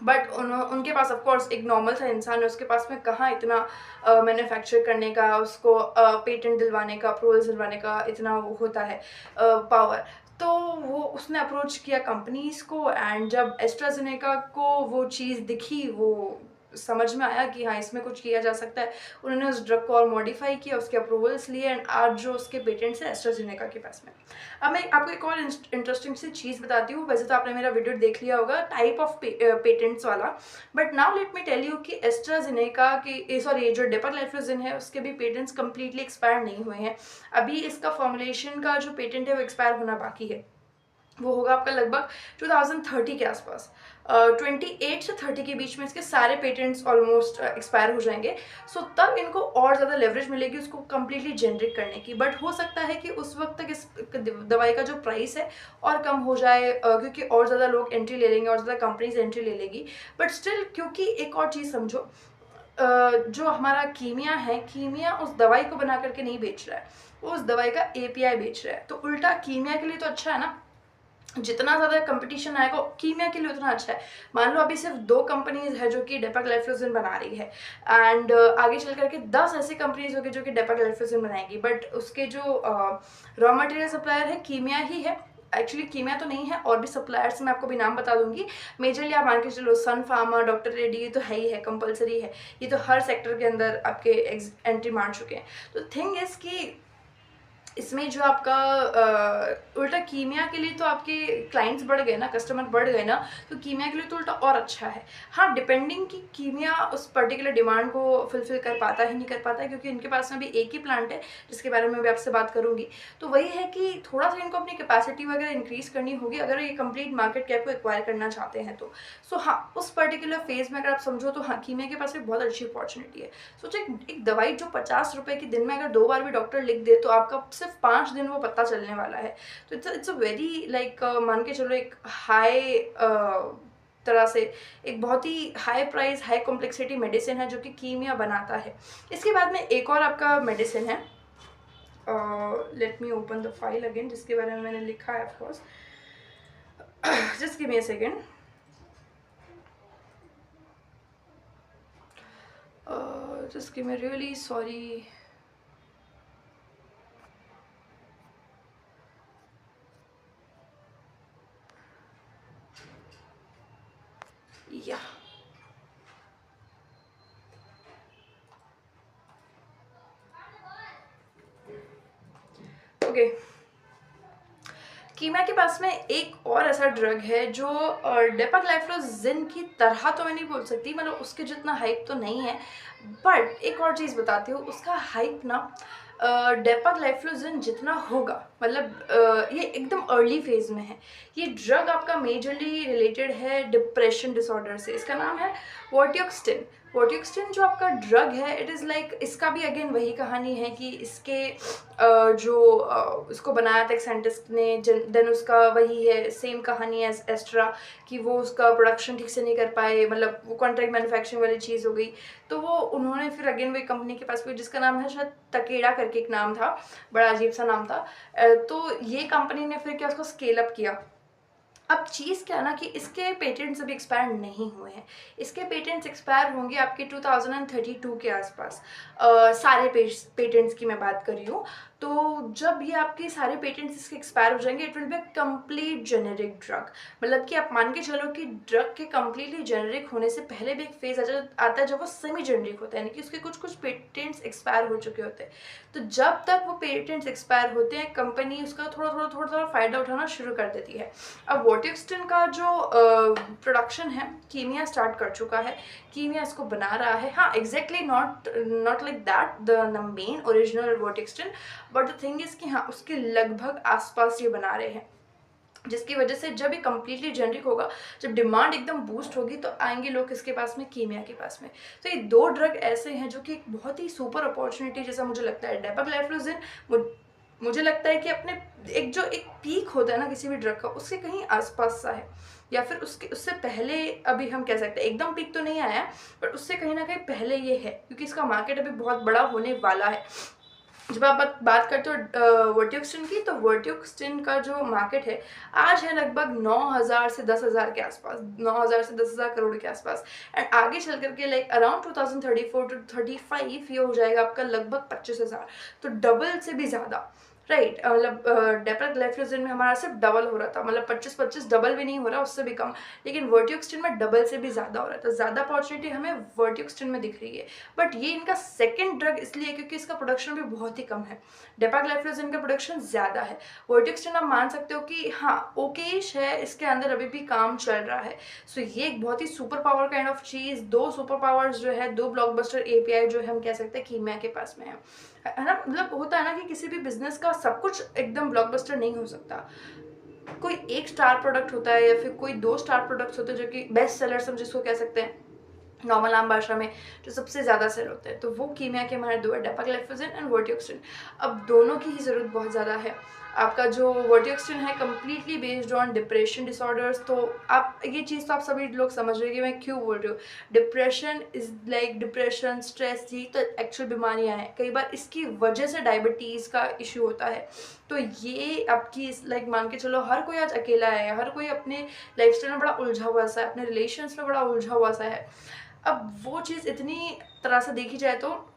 बट उनके पास ऑफकोर्स एक नॉर्मल सा इंसान है, उसके पास में कहाँ इतना मैन्युफैक्चर करने का, उसको पेटेंट दिलवाने का, अप्रूवल्स दिलवाने का इतना वो होता है पावर। तो वो उसने अप्रोच किया कंपनीज़ को, एंड जब एस्ट्राजेनेका को वो चीज़ दिखी, वो समझ में आया कि हाँ इसमें कुछ किया जा सकता है, उन्होंने उस ड्रग को और मॉडिफाई किया, उसके अप्रूवल्स लिए, एंड आज जो उसके पेटेंट्स है एस्ट्राजेनेका के पास में। अब मैं आपको एक और इंटरेस्टिंग सी चीज़ बताती हूँ। वैसे तो आपने मेरा वीडियो देख लिया होगा टाइप ऑफ पेटेंट्स वाला, but now let me tell you कि एस्ट्राजेनेका की सॉरी जो डेपाग्लाइफ्लोजिन है उसके भी पेटेंट्स कम्प्लीटली एक्सपायर नहीं हुए हैं। अभी इसका फॉर्मुलेशन का जो पेटेंट है वो एक्सपायर होना बाकी है, वो होगा आपका लगभग 2030 के आसपास। 28 से 30 के बीच में इसके सारे पेटेंट्स ऑलमोस्ट एक्सपायर हो जाएंगे। सो तब इनको और ज़्यादा लेवरेज मिलेगी उसको कम्प्लीटली जेनरिक करने की। बट हो सकता है कि उस वक्त तक इस दवाई का जो प्राइस है और कम हो जाए, क्योंकि और ज़्यादा लोग एंट्री ले लेंगे और ज़्यादा कंपनीज एंट्री ले लेगी। बट स्टिल, क्योंकि एक और चीज़ समझो, जो हमारा कीमिया है, कीमिया उस दवाई को बना करके नहीं बेच रहा है, वो उस दवाई का API बेच रहा है। तो उल्टा कीमिया के लिए तो अच्छा है ना, जितना ज़्यादा कंपटीशन आएगा कीमिया के लिए उतना अच्छा है। मान लो अभी सिर्फ 2 कंपनीज है जो कि डेपाग्लाइफ्लोजिन बना रही है, एंड आगे चल करके 10 ऐसी कंपनीज होगी जो कि डेपाग्लाइफ्लोजिन बनाएंगी, बट उसके जो रॉ मटेरियल सप्लायर है कीमिया ही है। एक्चुअली कीमिया तो नहीं है, और भी सप्लायर्स मैं आपको भी नाम बता दूंगी। मेजरली आप मान के चलो सन फार्मा, डॉक्टर रेड्डी, ये तो है ही है, कंपलसरी है, ये तो हर सेक्टर के अंदर आपके एंट्री मार चुके हैं। तो थिंग इज़ कि इसमें जो आपका उल्टा कीमिया के लिए तो आपके क्लाइंट्स बढ़ गए ना, कस्टमर बढ़ गए ना, तो कीमिया के लिए तो उल्टा और अच्छा है। हाँ, डिपेंडिंग कि कीमिया उस पर्टिकुलर डिमांड को फुलफिल कर पाता है नहीं कर पाता है, क्योंकि इनके पास में भी एक ही प्लांट है जिसके बारे में भी आपसे बात करूँगी। तो वही है कि थोड़ा सा इनको अपनी कैपेसिटी वगैरह इंक्रीज़ करनी होगी अगर ये कंप्लीट मार्केट कैप को एक्वायर करना चाहते हैं तो। सो हाँ, उस पर्टिकुलर फेज़ में अगर आप समझो तो हाँ, कीमिया के पास भी बहुत अच्छी अपॉर्चुनिटी है। सोचो एक दवाई जो 50 रुपये की दिन में अगर 2 बार भी डॉक्टर लिख दे तो आपका सिर्फ 5 दिन वो पता चलने वाला है। तो इट्स अ वेरी लाइक मान के चलो एक हाई तरह से एक बहुत ही high price high complexity medicine है जो कि कीमिया बनाता है। इसके बाद में एक और आपका मेडिसिन है, let me open the file again जिसके बारे में मैंने लिखा है of course, just give me a second. Just give me, really sorry. या ओके, कीमिया के पास में एक और ऐसा ड्रग है जो डेपाग्लाइफ्लोजिन की तरह तो मैं नहीं बोल सकती, मतलब उसके जितना हाइप तो नहीं है, बट एक और चीज़ बताती हूँ, उसका हाइप ना डेपाग्लाइफ्लोजिन जितना होगा, मतलब ये एकदम अर्ली फेज में है। ये ड्रग आपका मेजरली रिलेटेड है डिप्रेशन डिसऑर्डर से। इसका नाम है वोर्टियोक्सिन। वोटिक्सटिन जो आपका ड्रग है, इट इज़ लाइक, इसका भी अगेन वही कहानी है कि इसके इसको बनाया था एक साइंटिस्ट ने, देन उसका वही है, सेम कहानी एज एस्ट्रा, कि वो उसका प्रोडक्शन ठीक से नहीं कर पाए, मतलब वो कॉन्ट्रैक्ट मैन्युफैक्चरिंग वाली चीज़ हो गई। तो वो उन्होंने फिर अगेन वही कंपनी के पास गई जिसका नाम है शायद तकेड़ा करके एक नाम था, बड़ा अजीब सा नाम था। तो ये कंपनी ने फिर क्या उसको स्केल अप किया। अब चीज़ क्या है ना कि इसके पेटेंट्स अभी एक्सपायर नहीं हुए हैं। इसके पेटेंट्स एक्सपायर होंगे आपके 2032 के आसपास। सारे पेटेंट्स की मैं बात कर रही हूँ। तो जब ये आपके सारे पेटेंट्स इसके एक्सपायर हो जाएंगे, it will be a complete generic drug. मतलब कि आप मान के चलो कि ड्रग के कम्प्लीटली जेनेरिक होने से पहले भी एक फेज आता है जब वो सेमी जेनेरिक होता है, यानी कि उसके कुछ कुछ पेटेंट्स एक्सपायर हो चुके होते हैं। तो जब तक वो पेटेंट्स एक्सपायर होते हैं, कंपनी उसका थोड़ा फ़ायदा उठाना शुरू कर देती है। अब वोटिक्सटिन का जो प्रोडक्शन है, कीमिया स्टार्ट कर चुका है, कीमिया इसको बना रहा है। हाँ, exactly not like that the main original vortioxetine, but the thing is कि हाँ, उसके लगभग आसपास ये बना रहे हैं, जिसकी वजह से जब ये कम्प्लीटली जेनरिक होगा, जब डिमांड एकदम बूस्ट होगी, तो आएंगे लोग किसके पास में, कीमिया के पास में। तो ये दो ड्रग ऐसे हैं जो कि एक बहुत ही सुपर अपॉर्चुनिटी जैसा मुझे लगता है। डेपाग्लाइफलोज़िन मुझे लगता है कि अपने एक पीक होता है ना किसी भी ड्रग का, उसके कहीं आसपास सा है, या फिर उससे पहले, अभी हम कह सकते हैं एकदम पीक तो नहीं आया है, बट उससे कहीं ना कहीं पहले ये है, क्योंकि इसका मार्केट अभी बहुत बड़ा होने वाला है। जब आप बात करते हो वर्टियोक्सिन की, तो वर्टियोक्सिन का जो मार्केट है आज है लगभग 9,000 से 10,000 के आसपास, 9,000 से 10,000 करोड़ के आसपास। एंड आगे चल करके लाइक अराउंड 2034 टू 35 ये हो जाएगा आपका लगभग 25,000, तो डबल से भी ज़्यादा। राइट, मतलब डेपाग्लाइफलोज़िन में हमारा सिर्फ डबल हो रहा था, मतलब 25 डबल भी नहीं हो रहा, उससे भी कम। लेकिन वर्टियोक्सिन में डबल से भी ज़्यादा हो रहा था। ज़्यादा अपॉर्चुनिटी हमें वर्टियोक्सिन में दिख रही है। बट ये इनका सेकंड ड्रग इसलिए क्योंकि इसका प्रोडक्शन भी बहुत ही कम है। डेपाग्लाइफलोज़िन का प्रोडक्शन ज़्यादा है। वर्टियोक्सिन आप मान सकते हो कि हाँ ओकेश है, इसके अंदर अभी भी काम चल रहा है। सो ये एक बहुत ही सुपर पावर काइंड ऑफ चीज़, दो सुपर पावर्स जो है, दो ब्लॉकबस्टर एपीआई जो है, हम कह सकते हैं कीमिया के पास में है ना। मतलब होता है ना कि किसी भी बिजनेस का सब कुछ एकदम ब्लॉकबस्टर नहीं हो सकता। कोई एक स्टार प्रोडक्ट होता है, या फिर कोई दो स्टार प्रोडक्ट्स होते हैं जो कि बेस्ट सेलर्स हम जिसको कह सकते हैं नॉर्मल आम भाषा में, जो सबसे ज़्यादा सेल होते हैं। तो वो कीमिया के हमारे दो है, डेपाग्लाइफलोज़िन एंड वर्टियोक्सिन। अब दोनों की ही ज़रूरत बहुत ज़्यादा है। आपका जो वर्टियोक्सिन है completely based on depression disorders. तो आप ये चीज़ तो आप सभी लोग समझ रहे हैं कि मैं क्यों बोल रही हूँ। Depression is like depression, stress, ये तो एक्चुअल बीमारियाँ हैं। कई बार इसकी वजह से डायबिटीज़ का इशू होता है। तो ये आपकी लाइक मान के चलो, हर कोई आज अकेला है, हर कोई अपने लाइफस्टाइल में बड़ा उलझा हुआ सा है, अपने रिलेशंस में बड़ा उलझा हुआ सा है। अब वो चीज़ इतनी तरह से देखी जाए तो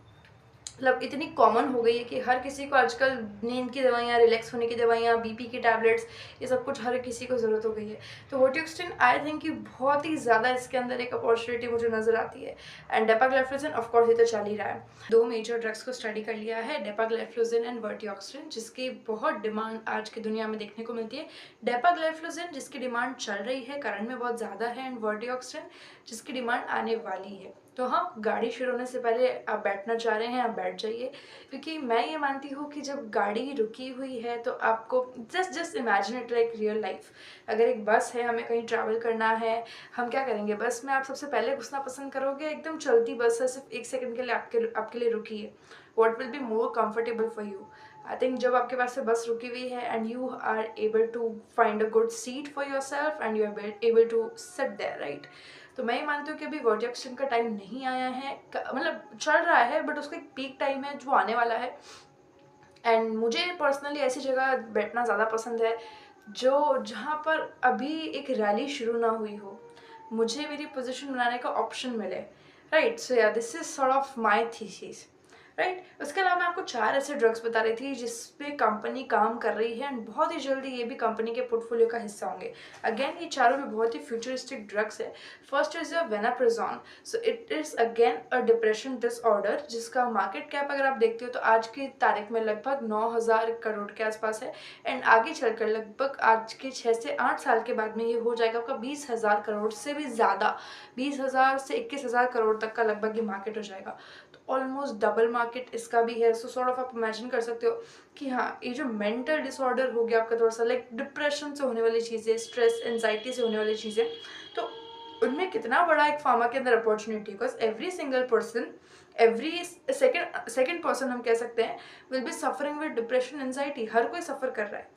मतलब इतनी कॉमन हो गई है कि हर किसी को आजकल नींद की दवाइयाँ, रिलैक्स होने की दवाइयाँ, बीपी की टैबलेट्स, ये सब कुछ हर किसी को ज़रूरत हो गई है। तो वर्टियोक्सिन आई थिंक कि बहुत ही ज़्यादा इसके अंदर एक अपॉर्चुनिटी मुझे नज़र आती है। एंड डेपाग्लाइफलोज़िन ऑफ कोर्स ये तो चल ही रहा है। दो मेजर ड्रग्स को स्टडी कर लिया है, डेपाग्लाइफलोज़िन एंड वर्टियोक्सिन, जिसकी बहुत डिमांड आज की दुनिया में देखने को मिलती है। डेपाग्लाइफलोज़िन जिसकी डिमांड चल रही है, करंट में बहुत ज़्यादा है, एंड वर्टियोक्सिन जिसकी डिमांड आने वाली है। तो हाँ, गाड़ी शुरू होने से पहले आप बैठना चाह रहे हैं, आप बैठ जाइए, क्योंकि मैं ये मानती हूँ कि जब गाड़ी रुकी हुई है तो आपको just imagine it like real life. अगर एक बस है, हमें कहीं ट्रैवल करना है, हम क्या करेंगे, बस में आप सबसे पहले घुसना पसंद करोगे, एकदम चलती बस है, सिर्फ एक सेकंड के लिए आपके लिए रुकी है, what will be more comfortable for you. I think जब आपके पास से बस रुकी हुई है and you are able to find a good seat for yourself and you are able to sit there, right. तो मैं ये मानती हूँ कि अभी वर्टियोक्सिन का टाइम नहीं आया है, मतलब चल रहा है, बट उसका एक पीक टाइम है जो आने वाला है। एंड मुझे पर्सनली ऐसी जगह बैठना ज़्यादा पसंद है जहाँ पर अभी एक रैली शुरू ना हुई हो, मुझे मेरी पोजीशन बनाने का ऑप्शन मिले, right. So yeah this is sort of my thesis, right. उसके अलावा मैं आपको 4 ऐसे ड्रग्स बता रही थी जिस पे कंपनी काम कर रही है, एंड बहुत ही जल्दी ये भी कंपनी के पोर्टफोलियो का हिस्सा होंगे। अगेन ये चारों भी बहुत ही फ्यूचरिस्टिक ड्रग्स है। First is your vonoprazan. So it is again a depression disorder, जिसका मार्केट कैप अगर आप देखते हो तो आज की तारीख में लगभग 9,000 करोड़ के आसपास है, एंड आगे चलकर लगभग आज के 6 से 8 साल के बाद में ये हो जाएगा आपका 20,000 करोड़ से भी ज़्यादा, 20,000 से 21,000 करोड़ तक का लगभग ये मार्केट हो जाएगा। ऑलमोस्ट डबल मार्केट इसका भी है। सो सॉर्ट ऑफ आप इमेजिन कर सकते हो कि हाँ, ये जो मेंटल डिसऑर्डर हो गया आपका, थोड़ा सा लाइक डिप्रेशन से होने वाली चीज़ें, स्ट्रेस एंजाइटी से होने वाली चीज़ें, तो उनमें कितना बड़ा एक फार्मा के अंदर opportunity, because every single person, every second person हम कह सकते हैं will be suffering with depression, anxiety, हर कोई सफ़र कर रहा है,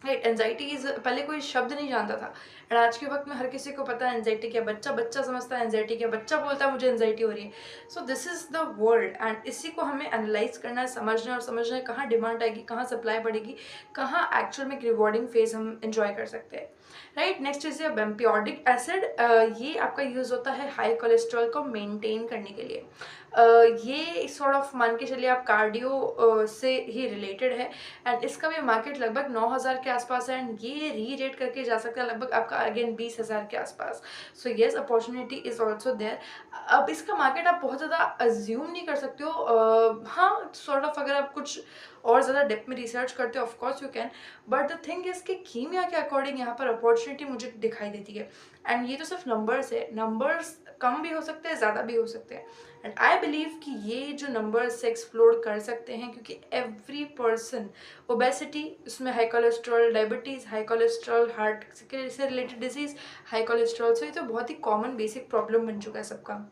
राइट। एनजाइटी इज, पहले कोई शब्द नहीं जानता था, एंड आज के वक्त में हर किसी को पता है एनजाइटी क्या, बच्चा बच्चा समझता है एनजाइटी क्या, बच्चा बोलता है मुझे एनजाइटी हो रही है। सो this is the world, and इसी को हमें एनालाइज करना है, समझना है, और समझना है कहाँ डिमांड आएगी, कहाँ सप्लाई बढ़ेगी, कहाँ एक्चुअल में रिवॉर्डिंग फेज हम एंजॉय कर सकते हैं, राइट। नेक्स्ट इज ये बेम्पियोडिक एसिड, ये आपका यूज होता है हाई कोलेस्ट्रॉल को मेंटेन करने के लिए। ये सॉर्ट ऑफ मान के चलिए आप कार्डियो से ही रिलेटेड है, एंड इसका भी मार्केट लगभग 9,000 के आसपास है, एंड ये री रेट करके जा सकता है लगभग आपका अगेन 20,000 के आसपास। So yes, opportunity is also there. अब इसका मार्केट आप बहुत ज़्यादा अज्यूम नहीं कर सकते हो, हाँ सॉर्ट ऑफ अगर आप कुछ और ज़्यादा डेप्थ में रिसर्च करते हो of course you can, but the thing is कि कीमिया के अकॉर्डिंग यहाँ पर अपॉर्चुनिटी मुझे दिखाई देती है, एंड ये तो सिर्फ नंबर्स है, नंबर्स कम भी हो सकते हैं, ज़्यादा भी हो सकते हैं, एंड आई बिलीव कि ये जो नंबर्स से एक्सप्लोर कर सकते हैं, क्योंकि एवरी पर्सन, ओबेसिटी, उसमें high cholesterol, diabetes, high cholesterol, heart से रिलेटेड डिजीज़, हाई कोलेस्ट्रॉल, सो ये तो बहुत ही कॉमन बेसिक प्रॉब्लम बन चुका है सबका,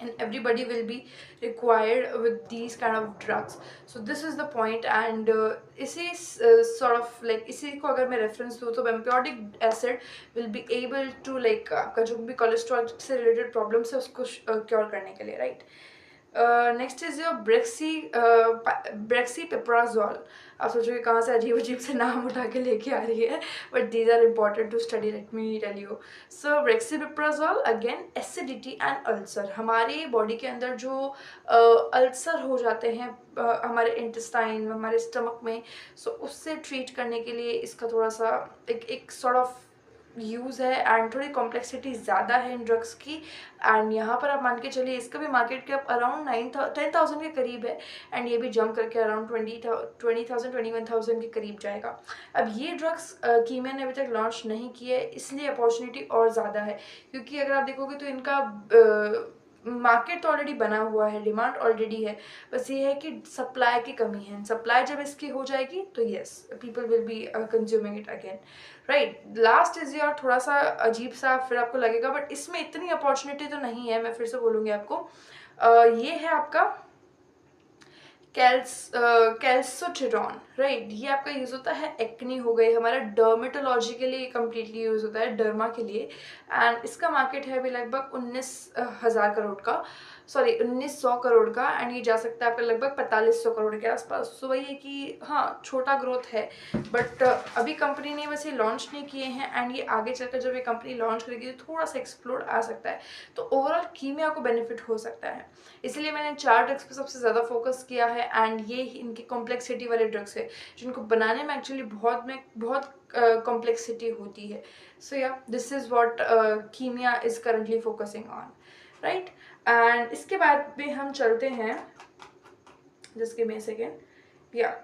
and everybody will be required with these kind of drugs. So this is the point, and इसी sort of like इसी को अगर मैं रेफरेंस दूँ तो bempedoic acid will be able to like आपका जो भी कोलेस्ट्रॉल से रिलेटेड प्रॉब्लम्स है उसको क्योर करने के लिए, right. Next is your brexpiprazole. आप सोचोगे कहाँ से अजीब अजीब से नाम उठा के लेके आ रही है, but these are important to study, let me tell you. So brexpiprazole again acidity and ulcer, हमारी बॉडी के अंदर जो अल्सर हो जाते हैं हमारे इंटेस्टाइन में, हमारे स्टमक में, सो उससे ट्रीट करने के लिए इसका थोड़ा सा एक सॉर्ट ऑफ यूज़ है, एंड थोड़ी कॉम्प्लेक्सिटी ज़्यादा है इन ड्रग्स की, एंड यहाँ पर आप मान के चलिए इसका भी मार्केट कैप अराउंड 10,000 के करीब है, एंड ये भी जंप करके अराउंड 21,000 के करीब जाएगा। अब ये ड्रग्स कीमिया ने अभी तक लॉन्च नहीं किए, इसलिए अपॉर्चुनिटी और ज़्यादा है, क्योंकि अगर आप देखोगे तो इनका मार्केट तो ऑलरेडी बना हुआ है, डिमांड ऑलरेडी है, बस ये है कि सप्लाई की कमी है, सप्लाई जब इसकी हो जाएगी तो yes people will be consuming it again, right. Last is यार थोड़ा सा अजीब सा फिर आपको लगेगा, बट इसमें इतनी अपॉर्चुनिटी तो नहीं है, मैं फिर से बोलूँगी आपको। ये है आपका कैल्सोट्रिडॉन, राइट। ये आपका यूज़ होता है एक्नी हो गई, हमारा डर्मेटोलॉजी के लिए कम्प्लीटली यूज़ होता है, डर्मा के लिए, एंड इसका मार्केट है अभी लगभग 19,000 करोड़ का, सॉरी 1900 करोड़ का, एंड ये जा सकता है आपका लगभग 4500 करोड़ के आसपास। सो वही है कि हाँ छोटा ग्रोथ है, बट अभी कंपनी ने वैसे लॉन्च नहीं किए हैं, एंड ये आगे चलकर जब ये कंपनी लॉन्च करेगी तो थोड़ा सा एक्सप्लोर आ सकता है, तो ओवरऑल कीमिया को बेनिफिट हो सकता है। इसलिए मैंने 4 ड्रग्स पे सबसे ज़्यादा फोकस किया है, एंड ये इनकी कॉम्प्लेक्सिटी वाले ड्रग्स है जिनको बनाने में एक्चुअली बहुत कॉम्प्लेक्सिटी होती है। So yeah this is what Kimia is currently focusing on, right. And इसके बाद में हम चलते हैं, just give me a second, yeah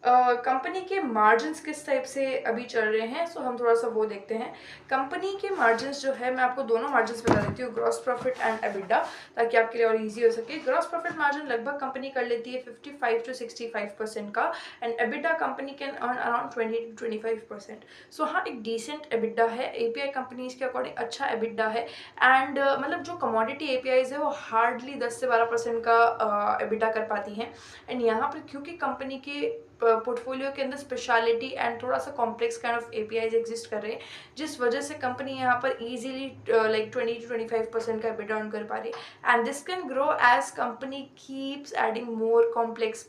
company के मार्जिन्स किस टाइप से अभी चल रहे हैं, सो हम थोड़ा सा वो देखते हैं। कंपनी के मार्जिन्स जो है, मैं आपको दोनों मार्जिन्स बता देती हूँ, ग्रॉस प्रॉफिट एंड एबिडा, ताकि आपके लिए और इजी हो सके। ग्रॉस प्रॉफिट मार्जिन लगभग कंपनी कर लेती है 55 to 65% का, and EBITDA company can earn around 20 to 25%। सो हाँ एक डिसेंट एबिडा है, एपीआई कंपनीज के अकॉर्डिंग अच्छा एबिडा है, एंड मतलब जो कमोडिटी एपीआईज है वो हार्डली 10 से 12% का एबिडा कर पाती हैं, एंड यहाँ पर क्योंकि कंपनी के पोर्टफोलियो के अंदर स्पेशलिटी एंड थोड़ा सा complex kind of APIs exist कर रहे हैं, जिस वजह से कंपनी यहाँ पर इजीली लाइक 20 to 25% का एबिटा अर्न कर पा रही है, and this can grow as company keeps adding more complex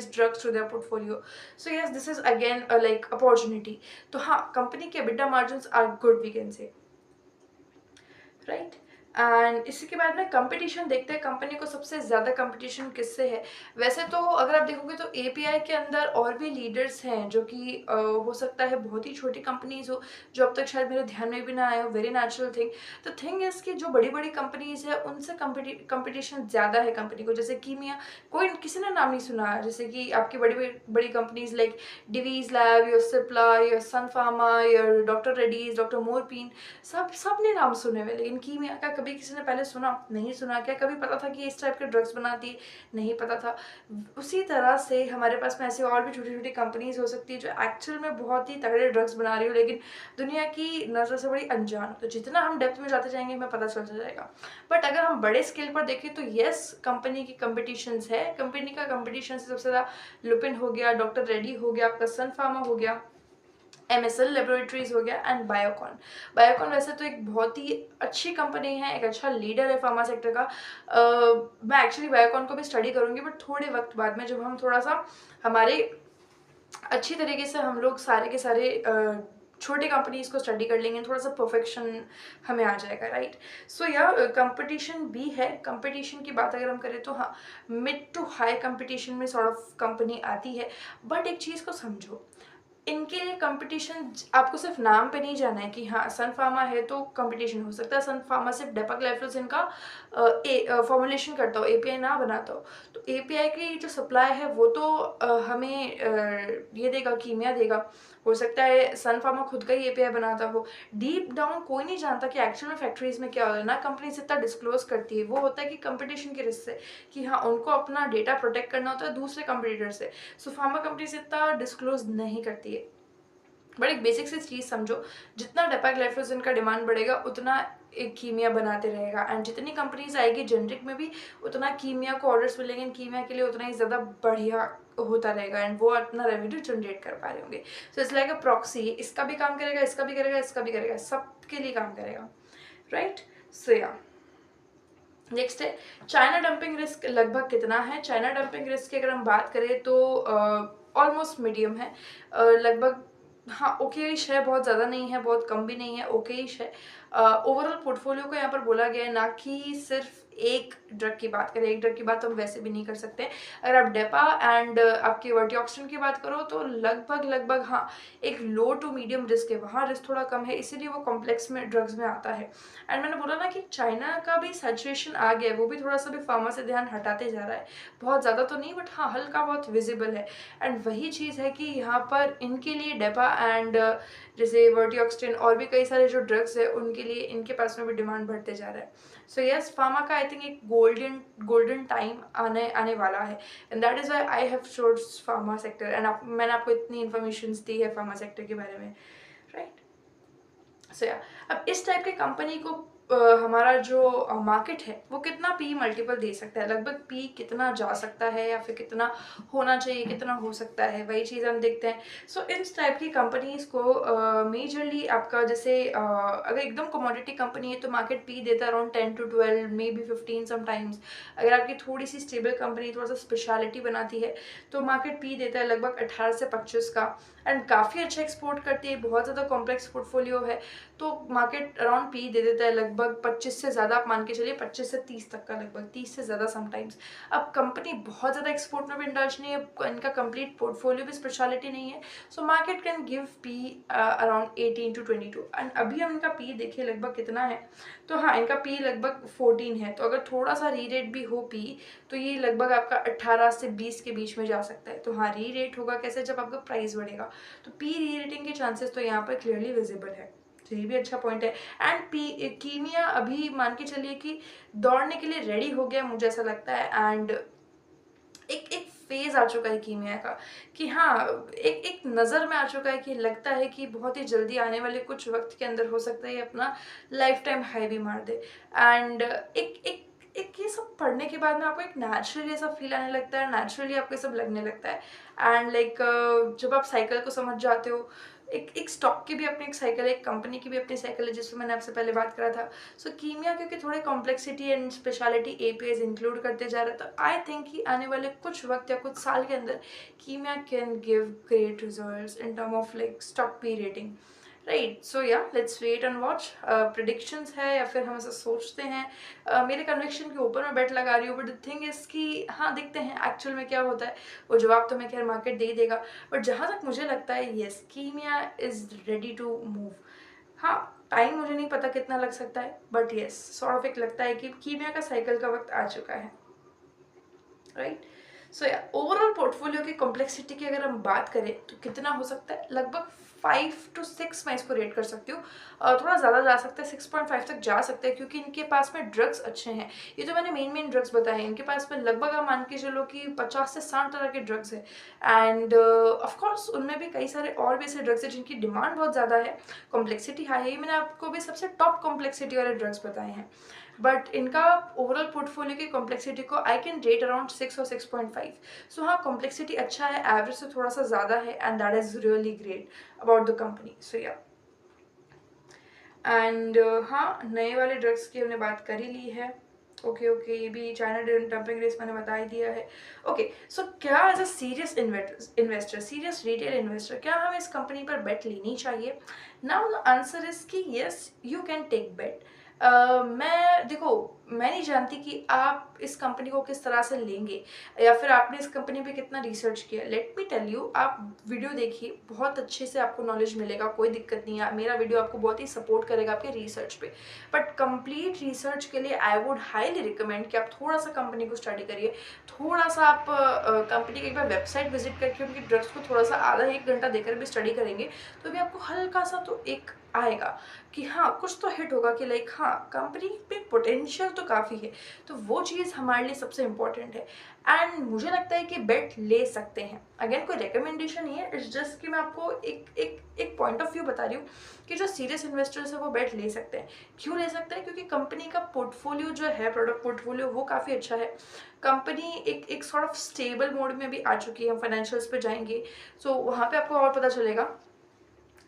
drugs to their portfolio. So yes this is again like opportunity. तो हाँ कंपनी के EBITDA margins are good, we can say, right. And इसी के बाद में competition देखते हैं, company को सबसे ज़्यादा कंपटीशन किससे है। वैसे तो अगर आप देखोगे तो एपीआई के अंदर और भी लीडर्स हैं, जो कि हो सकता है बहुत ही छोटी कंपनीज हो, जो अब तक शायद मेरे ध्यान में भी ना आए हो, very natural thing. The thing is कि जो बड़ी बड़ी कंपनीज है उनसे कंपटीशन ज़्यादा है कंपनी को, जैसे कीमिया कोई किसी ने नाम नहीं सुना, जैसे कि आपकी बड़ी बड़ी कंपनीज लाइक डिवीज लैब, या सिप्ला, या सन फार्मा, या डॉक्टर रेड्डीज, डॉक्टर मोरपीन, सब ने नाम सुने हुए, लेकिन कीमिया का कभी किसी ने पहले सुना? नहीं सुना। क्या कभी पता था कि इस टाइप के ड्रग्स बनाती है? नहीं पता था। उसी तरह से हमारे पास में ऐसी और भी छोटी-छोटी कंपनीज़ हो सकती है जो एक्चुअल में बहुत ही तगड़े ड्रग्स बना रही हो, लेकिन दुनिया की नज़र से बड़ी अनजान हो। तो जितना हम डेप्थ में जाते जाएँगे हमें पता चलता जाएगा। बट अगर हम बड़े स्केल पर देखें तो येस, कंपनी की कॉम्पिटिशन्स है। कंपनी का कॉम्पिटिशन सबसे ज़्यादा लुपिन हो गया, डॉक्टर रेड्डी हो गया, आपका सन फार्मा हो गया, एमएसएल लेबोरेटरीज हो गया एंड बायोकॉन। बायोकॉन वैसे तो एक बहुत ही अच्छी कंपनी है, एक अच्छा लीडर है फार्मा सेक्टर का। मैं एक्चुअली बायोकॉन को भी स्टडी करूँगी, बट थोड़े वक्त बाद में, जब हम थोड़ा सा हमारे अच्छी तरीके से हम लोग सारे के सारे छोटे कंपनीज़ को स्टडी कर लेंगे, थोड़ा सा परफेक्शन हमें आ जाएगा, राइट। सो या कंपटीशन भी है। कंपटीशन की बात अगर हम करें तो हाँ, मिड टू हाई कंपटीशन में सॉर्ट ऑफ कंपनी आती है। बट एक चीज़ को समझो, इनके लिए कंपटीशन आपको सिर्फ नाम पे नहीं जाना है कि हाँ सन फार्मा है तो कंपटीशन हो सकता है। सन फार्मा सिर्फ डेपाग्लाइफोसेन का फॉर्मुलेशन करता हो, एपीआई ना बनाता हो, तो एपीआई की जो सप्लाई है वो तो हमें ये देगा, कीमिया देगा। हो सकता है सन फार्मा खुद का ही एपीआई बनाता हो। डीप डाउन कोई नहीं जानता कि एक्चुअल में फैक्ट्रीज में क्या हो रहा है ना। कंपनी से इतना डिस्क्लोज करती है, वो होता है कि कंपटीशन के रिस्क से, कि हाँ उनको अपना डेटा प्रोटेक्ट करना होता है दूसरे कंपटीटर से। सो फार्मा कंपनी से इतना डिस्क्लोज नहीं करती है। बट एक बेसिक सी चीज़ समझो, जितना डेपाग्लाइफोसेन का डिमांड बढ़ेगा उतना एक कीमिया बनाते रहेगा, एंड जितनी कंपनीज आएगी जेनरिक में भी उतना कीमिया को ऑर्डर्स मिलेंगे, कीमिया के लिए उतना ही ज़्यादा बढ़िया होता रहेगा, एंड वो अपना रेवेन्यू जनरेट कर पा रहे होंगे। So it's like a proxy, इसका भी काम करेगा, इसका भी करेगा, इसका भी करेगा, सबके लिए काम करेगा, राइट। सो या नेक्स्ट है चाइना डंपिंग रिस्क लगभग कितना है। चाइना डंपिंग रिस्क की अगर हम बात करें तो ऑलमोस्ट मीडियम है, लगभग हाँ ओकेइश है, बहुत ज़्यादा नहीं है, बहुत कम भी नहीं है, ओकेइश है। ओवरऑल पोर्टफोलियो को यहाँ पर बोला गया है, ना कि सिर्फ एक ड्रग की बात करें। एक ड्रग की बात तो हम वैसे भी नहीं कर सकते। अगर आप डेपा एंड आपके वर्टिऑक्सिन की बात करो तो लगभग लगभग हाँ एक लो टू मीडियम रिस्क है, वहाँ रिस्क थोड़ा कम है, इसीलिए वो कॉम्प्लेक्स में ड्रग्स में आता है। एंड मैंने बोला ना कि चाइना का भी सैचुरेशन आ गया है, वो भी थोड़ा सा भी फार्मा से ध्यान हटाते जा रहा है, बहुत ज़्यादा तो नहीं बट हाँ हल्का बहुत विजिबल है। एंड वही चीज़ है कि यहाँ पर इनके लिए डेपा एंड जैसे वर्टिऑक्सिन और भी कई सारे जो ड्रग्स है उनके लिए इनके पास में भी डिमांड बढ़ते जा रहा है। सो यस, फार्मा का आई थिंक एक गोल्डन टाइम आने आने वाला है, and that is why I have chose pharma sector. And मैंने आपको इतनी इन्फॉर्मेशन दी है फार्मा सेक्टर के बारे में, राइट। सो या अब इस टाइप की कंपनी को हमारा जो मार्केट है वो कितना पी मल्टीपल दे सकता है, लगभग पी कितना जा सकता है या फिर कितना होना चाहिए, कितना हो सकता है, वही चीज़ हम देखते हैं। सो इस टाइप की कंपनीज को मेजरली आपका जैसे अगर एकदम कमोडिटी कंपनी है तो मार्केट पी देता है around 10 to 12 may be 15 sometimes. अगर आपकी थोड़ी सी स्टेबल कंपनी थोड़ा सा स्पेशलिटी बनाती है तो मार्केट पी देता है लगभग 18 से 25 का, एंड काफ़ी अच्छा एक्सपोर्ट करती है, बहुत ज़्यादा कॉम्प्लेक्स पोर्टफोलियो है तो मार्केट अराउंड पी दे देता है लगभग 25 से ज़्यादा, आप मान के चलिए 25 से 30 तक का, लगभग 30 से ज़्यादा समटाइम्स। अब कंपनी बहुत ज़्यादा एक्सपोर्ट में भी इंडल्ज नहीं है, इनका कंप्लीट पोर्टफोलियो भी स्पेशलिटी नहीं है, so market can give P around 18 to 22। And अभी हम इनका पी देखिए लगभग कितना है, तो हाँ इनका पी लगभग 14 है, तो अगर थोड़ा सा री रेट भी हो पी तो ये लगभग आपका 18 से 20 के बीच में जा सकता है। तो हाँ री रेट होगा कैसे, जब आपका प्राइस बढ़ेगा, तो पी री रेटिंग के चांसेस तो यहाँ पर क्लियरली विजिबल है, तो ये भी अच्छा पॉइंट है। एंड पी कीमिया अभी मान के चलिए कि दौड़ने के लिए रेडी हो गया, मुझे ऐसा लगता है। एंड एक एक फेज आ चुका है कीमिया का कि हाँ एक नज़र में आ चुका है कि लगता है कि बहुत ही जल्दी आने वाले कुछ वक्त के अंदर हो सकता है ये अपना लाइफ टाइम हाई भी मार दे। एंड एक एक एक ये सब पढ़ने के बाद में आपको एक नेचुरली ऐसा फील आने लगता है, नेचुरली आपको ये सब लगने लगता है। एंड लाइक जब आप साइकिल को समझ जाते हो, एक एक स्टॉक की भी अपनी एक साइकिल है, एक कंपनी की भी अपनी साइकिल है, जिसमें मैंने आपसे पहले बात करा था। सो कीमिया क्योंकि थोड़े complexity and speciality APIs include करते जा रहा है, तो आई थिंक कि आने वाले कुछ वक्त या कुछ साल के अंदर Kimia can give great results in term of like stock P rating, right. So yeah let's wait and watch. Predictions है या फिर हम ऐसा सोचते हैं, मेरे कन्विक्शन के ऊपर मैं बेट लगा रही हूँ, बट द थिंग इज़ कि हाँ देखते हैं एक्चुअल में क्या होता है, वो जवाब तो मैं खैर मार्केट दे ही देगा। बट जहाँ तक मुझे लगता है yes Kimia is ready to move. हाँ टाइम मुझे नहीं पता कितना लग सकता है, बट येस सॉर्ट ऑफ एक लगता है कि कीमिया का साइकिल का वक्त आ चुका है, राइट। सो या ओवरऑल पोर्टफोलियो की कॉम्प्लेक्सिटी की अगर हम बात करें तो कितना हो सकता है, लगभग 5 to 6 मैं इसको रेट कर सकती हूँ। थोड़ा ज़्यादा जा सकता है, 6.5 तक जा सकता है, क्योंकि इनके पास में ड्रग्स अच्छे हैं। ये जो मैंने मेन ड्रग्स बताए हैं, इनके पास में लगभग आप मान के चलो कि 50 से 60 तरह के ड्रग्स है। एंड ऑफ कोर्स उनमें भी कई सारे और भी ऐसे ड्रग्स हैं जिनकी डिमांड बहुत ज़्यादा है, कॉम्प्लेक्सिटी हाई है। ये मैंने आपको भी सबसे टॉप कॉम्प्लेक्सिटी वाले ड्रग्स बताए हैं, बट इनका ओवरऑल पोर्टफोलियो की कॉम्प्लेक्सिटी को आई कैन रेट अराउंड 6 और 6.5। सो हाँ, कॉम्प्लेक्सिटी अच्छा है, एवरेज से थोड़ा सा ज़्यादा है, and that is really great about the company. So yeah and हाँ, नए वाले ड्रग्स की हमने बात कर ही ली है। ओके, ये भी चाइना डंपिंग रेस मैंने बता ही दिया है। ओके, सो क्या as a serious investor, serious retail investor, क्या हमें इस कंपनी पर बेट लेनी चाहिए? नाउ द आंसर इज कि yes, you can take bet. मैं नहीं जानती कि आप इस कंपनी को किस तरह से लेंगे, या फिर आपने इस कंपनी पे कितना रिसर्च किया। लेट मी टेल यू, आप वीडियो देखिए, बहुत अच्छे से आपको नॉलेज मिलेगा, कोई दिक्कत नहीं है। मेरा वीडियो आपको बहुत ही सपोर्ट करेगा आपके रिसर्च पे। बट कंप्लीट रिसर्च के लिए आई वुड हाईली रिकमेंड कि आप थोड़ा सा कंपनी को स्टडी करिए, थोड़ा सा आप कंपनी की एक बार वेबसाइट विजिट करके उनकी ड्रग्स को थोड़ा सा आधा 1 घंटा देकर भी स्टडी करेंगे, तो भी आपको हल्का सा तो एक आएगा कि हाँ, कुछ तो हिट होगा कि लाइक हाँ, कंपनी पे पोटेंशियल तो काफ़ी है। तो वो चीज़ हमारे लिए सबसे इम्पोर्टेंट है, एंड मुझे लगता है कि बेट ले सकते हैं। अगेन कोई रिकमेंडेशन नहीं है, इट्स जस्ट कि मैं आपको एक पॉइंट ऑफ व्यू बता रही हूँ कि जो सीरियस इन्वेस्टर्स है वो बेट ले सकते हैं। क्यों ले सकते हैं? क्योंकि कंपनी का पोर्टफोलियो जो है, प्रोडक्ट पोर्टफोलियो, वो काफ़ी अच्छा है। कंपनी एक सॉर्ट ऑफ स्टेबल मोड में भी आ चुकी है। हम फाइनेंशियल्स पे जाएंगे, सो वहाँ पे आपको और पता चलेगा।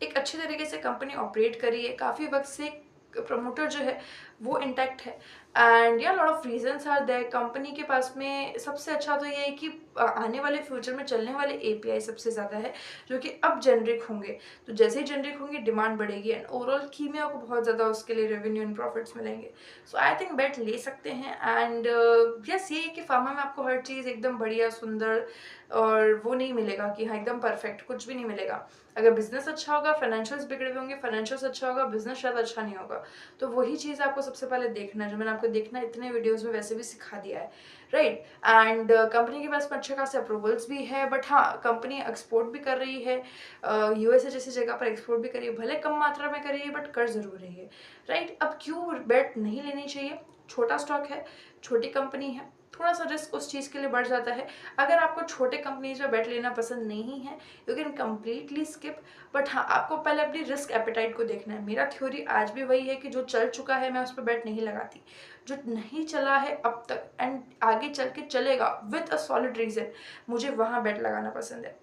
एक अच्छे तरीके से कंपनी ऑपरेट करी है, काफ़ी वक्त से प्रमोटर जो है वो इंटैक्ट है, एंड या lot of reasons are there. Company के पास में सबसे अच्छा तो ये है कि आने वाले फ्यूचर में चलने वाले एपीआई सबसे ज़्यादा है, जो कि अब जनरिक होंगे। तो जैसे ही जनरिक होंगे, डिमांड बढ़ेगी, एंड ओवरऑल कीमिया को बहुत ज़्यादा उसके लिए रेवेन्यू एंड प्रॉफिट्स मिलेंगे। सो आई थिंक बेट ले सकते हैं। एंड यस, ये है कि फार्मा में आपको हर चीज़ एकदम बढ़िया, सुंदर, और वो नहीं मिलेगा कि हाँ एकदम परफेक्ट, कुछ भी नहीं मिलेगा। अगर बिजनेस अच्छा होगा, फाइनेंशियल्स बिगड़े हुए होंगे, फाइनेंशियल्स अच्छा होगा, बिजनेस शायद अच्छा नहीं होगा। तो वही चीज़ आपको सबसे पहले देखना है, जो मैंने आपको देखना इतने वीडियोस में वैसे भी सिखा दिया है, राइट। एंड कंपनी के पास में अच्छे खासे अप्रूवल्स भी है, बट हाँ, कंपनी एक्सपोर्ट भी कर रही है, यूएसए जैसी जगह पर एक्सपोर्ट भी कर रही है, भले कम मात्रा में कर रही है, बट कर जरूर रही है, राइट। अब क्यों बेट नहीं लेनी चाहिए? छोटा स्टॉक है, छोटी कंपनी है, थोड़ा सा रिस्क उस चीज़ के लिए बढ़ जाता है। अगर आपको छोटे कंपनीज में बेट लेना पसंद नहीं है, you can completely skip. But हाँ, आपको पहले अपनी रिस्क एपेटाइट को देखना है। मेरा थ्योरी आज भी वही है कि जो चल चुका है मैं उस पर बेट नहीं लगाती, जो नहीं चला है अब तक एंड आगे चल के चलेगा विथ अ सॉलिड रीजन, मुझे वहाँ बेट लगाना पसंद है।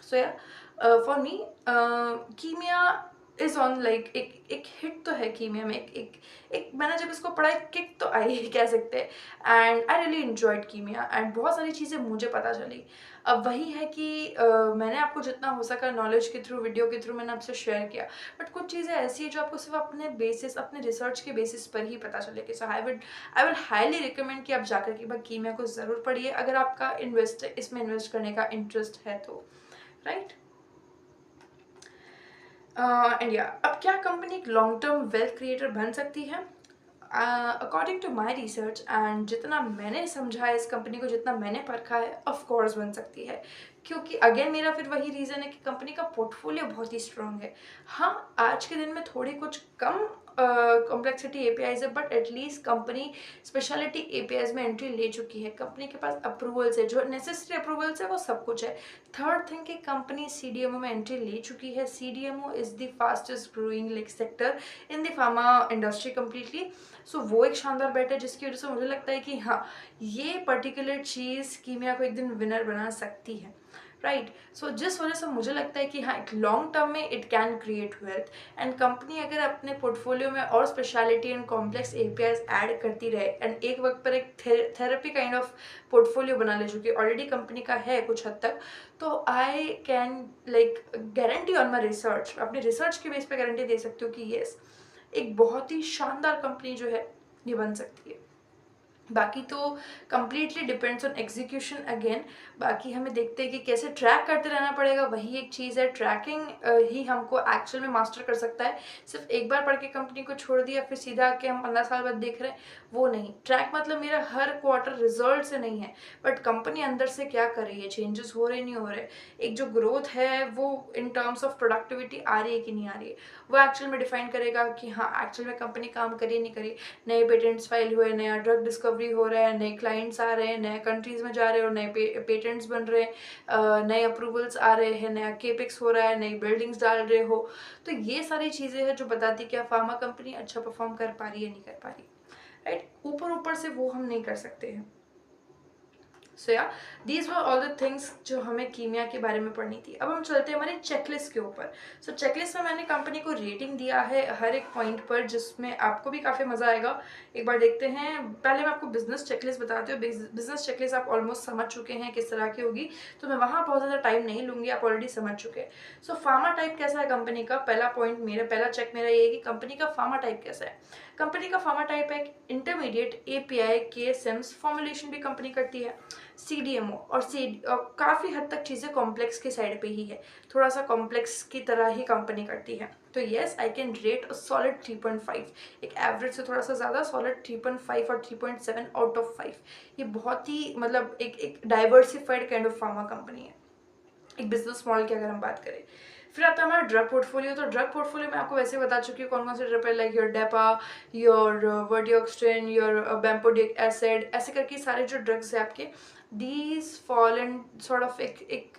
So yeah for me, Kimia is on like एक हिट तो है कीमिया में, एक मैंने जब इसको पढ़ा, एक किक तो आई कह सकते हैं। And I really enjoyed Kimia, and बहुत सारी चीज़ें मुझे पता चली। अब वही है कि मैंने आपको जितना हो सका नॉलेज के थ्रू, वीडियो के थ्रू मैंने आपसे शेयर किया, बट कुछ चीज़ें ऐसी है जो आपको सिर्फ अपने बेसिस, अपने रिसर्च के बेसिस पर ही पता चलेगी। सो आई विल हाईली रिकमेंड कि आप जाकर के बाद कीमिया को ज़रूर पढ़िए, अगर आपका इसमें इन्वेस्ट करने का इंटरेस्ट है तो, राइट। एंड या, अब क्या कंपनी एक लॉन्ग टर्म वेल्थ क्रिएटर बन सकती है? According to my research and जितना मैंने समझा है इस कंपनी को, जितना मैंने परखा है, ऑफ कोर्स बन सकती है। क्योंकि अगेन मेरा फिर वही रीज़न है कि कंपनी का पोर्टफोलियो बहुत ही स्ट्रॉन्ग है। हाँ, आज के दिन में थोड़ी कुछ कम कॉम्प्लेक्सिटी एपीआईज है, but at least company speciality APIs में एंट्री ले चुकी है। कंपनी के पास अप्रूवल्स है, जो नेसेसरी अप्रूवल्स है वो सब कुछ है। थर्ड थिंग कि कंपनी सीडीएमओ में एंट्री ले चुकी है। CDMO is the fastest growing like sector in the pharma industry completely. So वो एक शानदार बेट है, जिसकी वजह से मुझे लगता है कि हाँ, ये पर्टिकुलर चीज़ कीमिया को एक दिन विनर बना सकती है, राइट। सो जिस वजह से मुझे लगता है कि हाँ, एक लॉन्ग टर्म में it can create wealth, and company अगर अपने पोर्टफोलियो में और speciality and complex APIs add करती रहे, एंड एक वक्त पर एक थेरेपी काइंड ऑफ पोर्टफोलियो बना ले, जो कि ऑलरेडी कंपनी का है कुछ हद तक, तो I can like guarantee on my research, अपनी रिसर्च के बेस पे गारंटी दे सकती हूँ कि येस, एक बहुत ही शानदार कंपनी जो है ये बन सकती है। बाकी तो completely depends on execution again. बाकी हमें देखते हैं कि कैसे ट्रैक करते रहना पड़ेगा, वही एक चीज़ है। ट्रैकिंग ही हमको एक्चुअल में मास्टर कर सकता है। सिर्फ एक बार पढ़ के कंपनी को छोड़ दिया फिर सीधा आके हम 15 साल बाद देख रहे हैं, वो नहीं। ट्रैक मतलब मेरा हर क्वार्टर रिजल्ट से नहीं है, बट कंपनी अंदर से क्या कर रही है, चेंजेस हो रहे नहीं हो रहे, एक जो ग्रोथ है वो इन टर्म्स ऑफ प्रोडक्टिविटी आ रही है कि नहीं आ रही है, वो एक्चुअल में डिफाइन करेगा कि हाँ एक्चुअल में कंपनी काम करी नहीं करी। नए पेटेंट्स फाइल हुए, नया ड्रग डिस्कवरी हो रहा है, नए क्लाइंट्स आ रहे हैं, नए कंट्रीज में जा रहे हैं और नए पेटेंट्स बन रहे हैं, नए अप्रूवल्स आ रहे हैं, नया केपेक्स हो रहा है, नई बिल्डिंग्स डाल रहे हो। तो ये सारी चीज़ें हैं जो बताती क्या फार्मा कंपनी अच्छा परफॉर्म कर पा रही है नहीं कर पा रही, राइट। ऊपर ऊपर से वो हम नहीं कर सकते हैं। सो या these were all the things जो हमें कीमिया के बारे में पढ़नी थी। अब हम चलते हैं हमारे चेकलिस्ट के ऊपर। सो चेकलिस्ट में मैंने कंपनी को रेटिंग दिया है हर एक पॉइंट पर, जिसमें आपको भी काफ़ी मज़ा आएगा। एक बार देखते हैं। पहले मैं आपको बिजनेस चेकलिस्ट बताती हूँ। बिजनेस चेकलिस्ट आप ऑलमोस्ट समझ चुके हैं किस तरह की होगी, तो मैं वहाँ बहुत ज़्यादा टाइम नहीं लूँगी, आप ऑलरेडी समझ चुके हैं। सो फार्मा टाइप कैसा है कंपनी का, पहला पॉइंट मेरा, पहला चेक मेरा ये है कि कंपनी का फार्मा टाइप कैसा है। कंपनी का फार्मा टाइप है इंटरमीडिएट एपीआई के सिम्स फॉर्मुलेशन भी कंपनी करती है, सीडीएमओ और काफ़ी हद तक चीज़ें कॉम्प्लेक्स के साइड पे ही है, थोड़ा सा कॉम्प्लेक्स की तरह ही कंपनी करती है। तो yes I can rate a solid 3.5, एक एवरेज से थोड़ा सा ज़्यादा, सॉलिड 3.5 और 3.7 आउट ऑफ 5। ये बहुत ही मतलब एक diversified kind of pharma company है एक बिजनेस मॉडल की अगर हम बात करें। फिर आता है हमारा ड्रग पोर्टफोलियो। तो ड्रग पोर्टफोलियो में आपको वैसे बता चुकी हूँ कौन कौन से ड्रग है, लाइक योर डेपा, योर वर्डियोक्सिन, योर बेम्पोडिक एसिड, ऐसे करके सारे जो ड्रग्स है आपके, these fall in sort of एक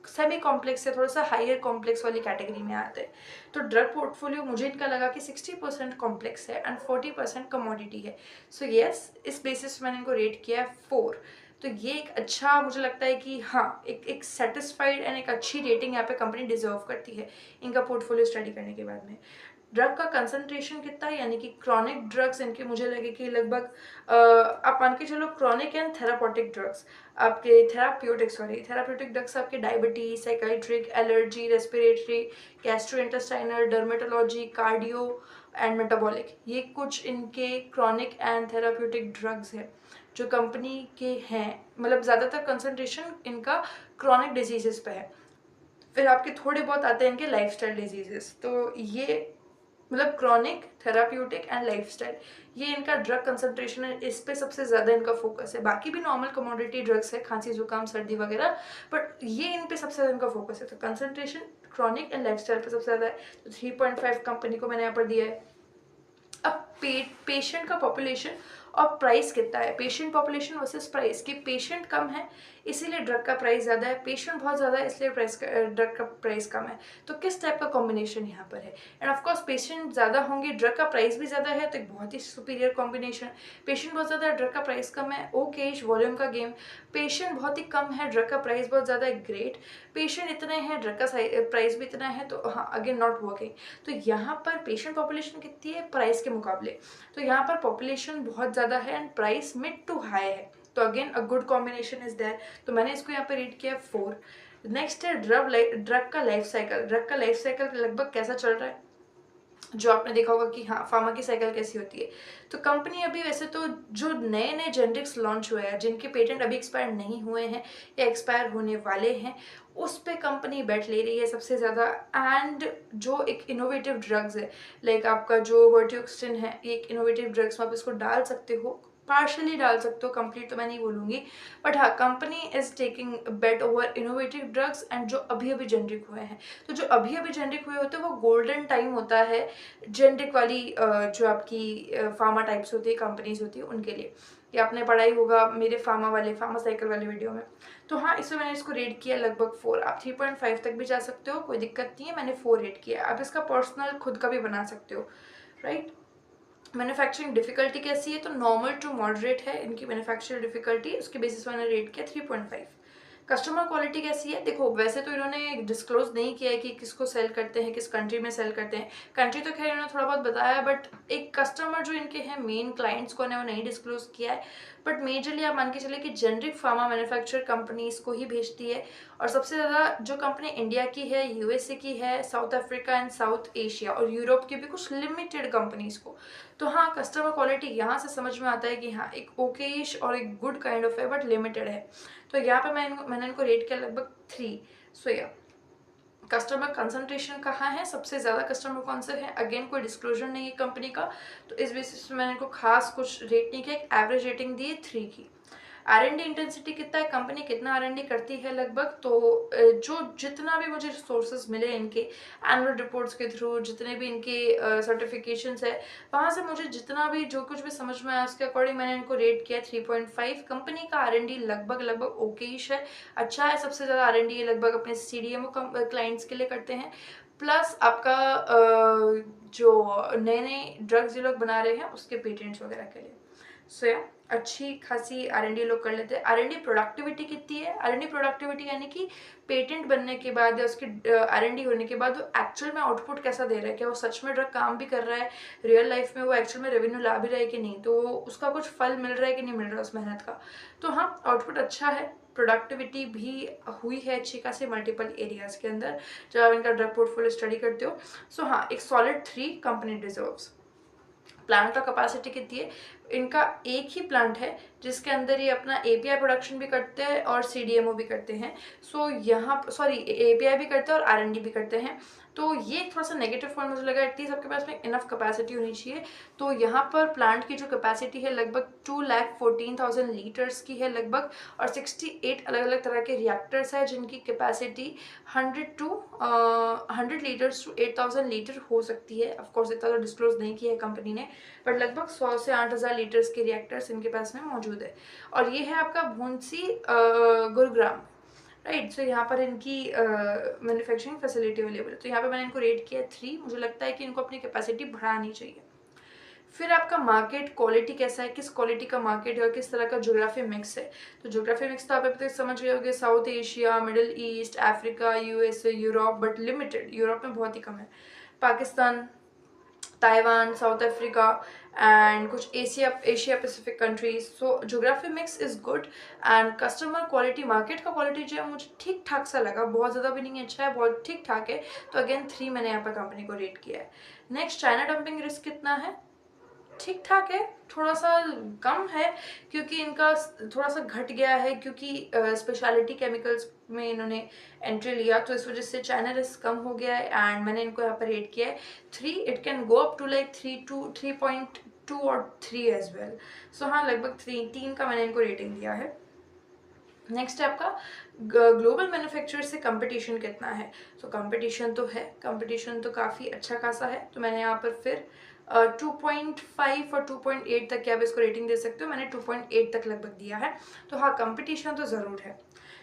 सेमी कॉम्प्लेक्स या थोड़ा सा हायर कॉम्प्लेक्स वाली कैटेगरी में आते हैं। तो ड्रग पोर्टफोलियो मुझे इनका लगा कि 60% कॉम्प्लेक्स है एंड 40% कमोडिटी है। सो येस, इस बेसिस मैंने इनको रेट किया है 4। तो ये एक अच्छा मुझे लगता है कि हाँ एक सेटिस्फाइड एंड एक अच्छी रेटिंग यहाँ पे कंपनी डिजर्व करती है इनका पोर्टफोलियो स्टडी करने के बाद में। ड्रग का कंसंट्रेशन कितना है, यानी कि क्रॉनिक ड्रग्स इनके मुझे लगे कि लगभग आप मान के चलो क्रॉनिक एंड थेरापॉटिक ड्रग्स आपके थेराप्यूटिक ड्रग्स आपके diabetes, psychiatric, allergy, respiratory, gastrointestinal, dermatology, cardio and metabolic, ये कुछ इनके क्रॉनिक एंड थेराप्यूटिक ड्रग्स है जो कंपनी के हैं। मतलब ज़्यादातर कंसंट्रेशन इनका क्रॉनिक डिजीजेस पे है। फिर आपके थोड़े बहुत आते हैं इनके लाइफस्टाइल डिजीजेस। तो ये मतलब क्रॉनिक, थेराप्यूटिक एंड लाइफस्टाइल, ये इनका ड्रग कंसंट्रेशन है, इस पे सबसे ज़्यादा इनका फोकस है। बाकी भी नॉर्मल कमोडिटी ड्रग्स है, खांसी जुकाम सर्दी वगैरह, बट ये इन पे सबसे ज़्यादा इनका फोकस है। तो कंसंट्रेशन क्रॉनिक एंड लाइफस्टाइल पे सबसे ज़्यादा है, तो 3.5 कंपनी को मैंने यहाँ पर दिया है। अब पेशेंट का पॉपुलेशन और प्राइस कितना है, पेशेंट पॉपुलेशन वर्सेस प्राइस, कि पेशेंट कम है इसीलिए ड्रग का प्राइस ज़्यादा है, पेशेंट बहुत ज़्यादा है इसलिए ड्रग का प्राइस कम है। तो किस टाइप का कॉम्बिनेशन यहाँ पर है, एंड ऑफ कोर्स पेशेंट ज़्यादा होंगे ड्रग का प्राइस भी ज़्यादा है, तो एक बहुत ही सुपीरियर कॉम्बिनेशन। पेशेंट बहुत ज़्यादा है ड्रग का प्राइस कम है, ओके, वॉल्यूम का गेम। पेशेंट बहुत ही कम है ड्रग का प्राइस बहुत ज़्यादा है, ग्रेट। पेशेंट इतने हैं ड्रग का प्राइस भी इतना है, तो हाँ अगेन नॉट वर्किंग। तो यहाँ पर पेशेंट पॉपुलेशन कितनी है प्राइस के मुकाबले, तो यहाँ पर पॉपुलेशन बहुत ज़्यादा है and price mid to high है, तो again a good combination is there. तो मैंने इसको यहाँ पे रेट किया 4। नेक्स्ट है ड्रग का लाइफ साइकिल। ड्रग का लाइफ साइकिल लगभग कैसा चल रहा है, जो आपने देखा होगा कि हाँ फार्मा की साइकिल कैसी होती है। तो कंपनी अभी वैसे तो जो नए नए जेनरिक्स लॉन्च हुए हैं जिनके पेटेंट अभी एक्सपायर नहीं हुए हैं या एक्सपायर होने वाले हैं, उस पे कंपनी बैठ ले रही है सबसे ज़्यादा। एंड जो एक इनोवेटिव ड्रग्स है, लाइक आपका जो वर्टियोक्सिन है, ये एक इनोवेटिव ड्रग्स, आप इसको डाल सकते हो, पार्शली डाल सकते हो, कंप्लीट तो मैं नहीं बोलूँगी, बट हाँ company is taking bet over innovative drugs and जो अभी अभी जेनरिक हुए हैं। तो जो अभी अभी जेनरिक हुए होते हैं वो गोल्डन टाइम होता है जेनरिक वाली जो आपकी फार्मा टाइप्स होती है, कंपनीज होती है उनके लिए। ये आपने पढ़ा ही होगा मेरे फार्मा साइकिल वाले वीडियो में। तो हाँ इसमें मैंने इसको रेट किया लगभग 4। आप 3.5 तक भी जा सकते हो, कोई दिक्कत नहीं है, मैंने 4 रेट किया। आप इसका पर्सनल खुद का भी बना सकते हो, राइट। मैन्युफैक्चरिंग डिफिकल्टी कैसी है, तो नॉर्मल टू मॉडरेट है इनकी मैन्युफैक्चरिंग डिफिकल्टी, उसके बेसिस पर मैंने रेट किया 3.5। कस्टमर क्वालिटी कैसी है, देखो वैसे तो इन्होंने डिस्क्लोज नहीं किया है कि किसको सेल करते हैं, किस कंट्री में सेल करते हैं। कंट्री तो खैर इन्होंने थोड़ा बहुत बताया, बट एक कस्टमर जो इनके हैं, मेन क्लाइंट्स कौन है, वो नहीं डिस्क्लोज किया है। बट मेजरली आप मान के चले कि जेनरिक फार्मा मैन्युफैक्चर कंपनीज को ही भेजती है। और सबसे ज़्यादा जो कंपनी इंडिया की है, यूएसए की है, south Africa and south Asia और यूरोप की भी कुछ लिमिटेड कंपनीज को। तो हाँ, कस्टमर क्वालिटी यहाँ से समझ में आता है कि हाँ एक ओकेश और एक गुड काइंड ऑफ है, बट लिमिटेड है। तो यहाँ पे मैंने इनको रेट किया लगभग 3। सो या कस्टमर कंसंट्रेशन कहाँ है, सबसे ज़्यादा कस्टमर कौन से हैं, अगेन कोई डिस्क्लोजर नहीं है कंपनी का, तो इस बेसिस पे मैंने इनको खास कुछ रेट नहीं किया, एक एवरेज रेटिंग दी है 3 की। R&D इंटेंसिटी कितना है, कंपनी कितना R&D करती है लगभग, तो जो जितना भी मुझे सोर्सेज मिले इनके एनुअल रिपोर्ट्स के थ्रू, जितने भी इनके सर्टिफिकेशंस है, वहाँ से मुझे जितना भी जो कुछ भी समझ में आया उसके अकॉर्डिंग मैंने इनको रेट किया 3.5। कंपनी का R&D लगभग ओकेइश है, अच्छा है। सबसे ज़्यादा R&D ये लगभग अपने CDMO क्लाइंट्स के लिए करते हैं, प्लस आपका जो नए नए ड्रग्स ये लोग बना रहे हैं उसके पेटेंट्स वगैरह के लिए। सो या अच्छी खासी R&D लोग कर लेते हैं। R&D प्रोडक्टिविटी कितनी है, R&D प्रोडक्टिविटी यानी कि पेटेंट बनने के बाद या उसकी R&D होने के बाद वो एक्चुअल में आउटपुट कैसा दे रहा है, क्या वो सच में ड्रग काम भी कर रहा है, रियल लाइफ में वो एक्चुअल में रेवेन्यू ला भी रहा है कि नहीं, तो उसका कुछ फल मिल रहा है कि नहीं मिल रहा है उस मेहनत का। तो हाँ, आउटपुट अच्छा है, प्रोडक्टिविटी भी हुई है अच्छी खासी मल्टीपल एरियाज के अंदर जब आप इनका ड्रग पोर्टफोलियो स्टडी करते हो। सो हाँ, एक सॉलिड 3 कंपनी डिजर्व्स। प्लांट का कैपेसिटी कितनी है, इनका एक ही प्लांट है जिसके अंदर ये अपना API प्रोडक्शन भी करते हैं और CDMO भी करते हैं। सो यहाँ सॉरी API भी करते हैं और R&D भी करते हैं। तो ये थोड़ा सा नेगेटिव पॉइंट मुझे लगा, एटलीस्ट आपके पास में इनफ कैपेसिटी होनी चाहिए। तो यहाँ पर प्लांट की जो कैपेसिटी है लगभग 2,14,000 लीटर्स की है लगभग, और 68 अलग अलग तरह के रिएक्टर्स है जिनकी कैपेसिटी 100 लीटर्स टू 8,000 लीटर हो सकती है। ऑफकोर्स इतना तो डिस्क्लोज नहीं किया है कंपनी ने, बट लगभग 100 से 8,000 लीटर्स के रिएक्टर्स इनके पास में मौजूद है। और ये है आपका भूंसी गुरुग्राम, राइट। सो यहाँ पर इनकी मैन्युफैक्चरिंग फैसिलिटी अवेलेबल है। तो यहाँ पे मैंने इनको रेट किया 3। मुझे लगता है कि इनको अपनी कैपेसिटी बढ़ानी चाहिए। फिर आपका मार्केट क्वालिटी कैसा है, किस क्वालिटी का मार्केट है और किस तरह का ज्योग्राफी मिक्स है। तो ज्योग्राफी मिक्स तो आप अब तक समझ गए होंगे, South Asia, Middle East, Africa, USA, Europe, but limited, Europe में बहुत ही कम है, Pakistan, Taiwan, South Africa and कुछ Asia Pacific countries. So geography mix is good. And customer quality, market का क्वालिटी जो है मुझे ठीक ठाक सा लगा, बहुत ज़्यादा भी नहीं है, अच्छा है, बहुत ठीक ठाक है। तो अगेन 3 मैंने यहाँ पर कंपनी को रेट किया है। नेक्स्ट, चाइना डंपिंग रिस्क कितना है, ठीक ठाक है, थोड़ा सा कम है क्योंकि इनका थोड़ा सा घट गया है, क्योंकि स्पेशलिटी केमिकल्स में इन्होंने एंट्री लिया, तो इस वजह से चाइना रिस्क कम हो गया है। एंड मैंने इनको यहाँ पर रेट किया है 3। It can go up to like 3.2 और 3 एज वेल। सो हाँ, लगभग 3 का मैंने इनको रेटिंग दिया है। नेक्स्ट है आपका ग्लोबल मैन्युफैक्चरर से कंपटीशन कितना है। तो कंपटीशन तो है, कंपटीशन तो काफ़ी अच्छा खासा है। तो मैंने यहाँ पर फिर 2.5 और 2.8 तक की आप इसको रेटिंग दे सकते हो, मैंने 2.8 तक लगभग दिया है। तो हाँ, कंपटीशन तो ज़रूर है।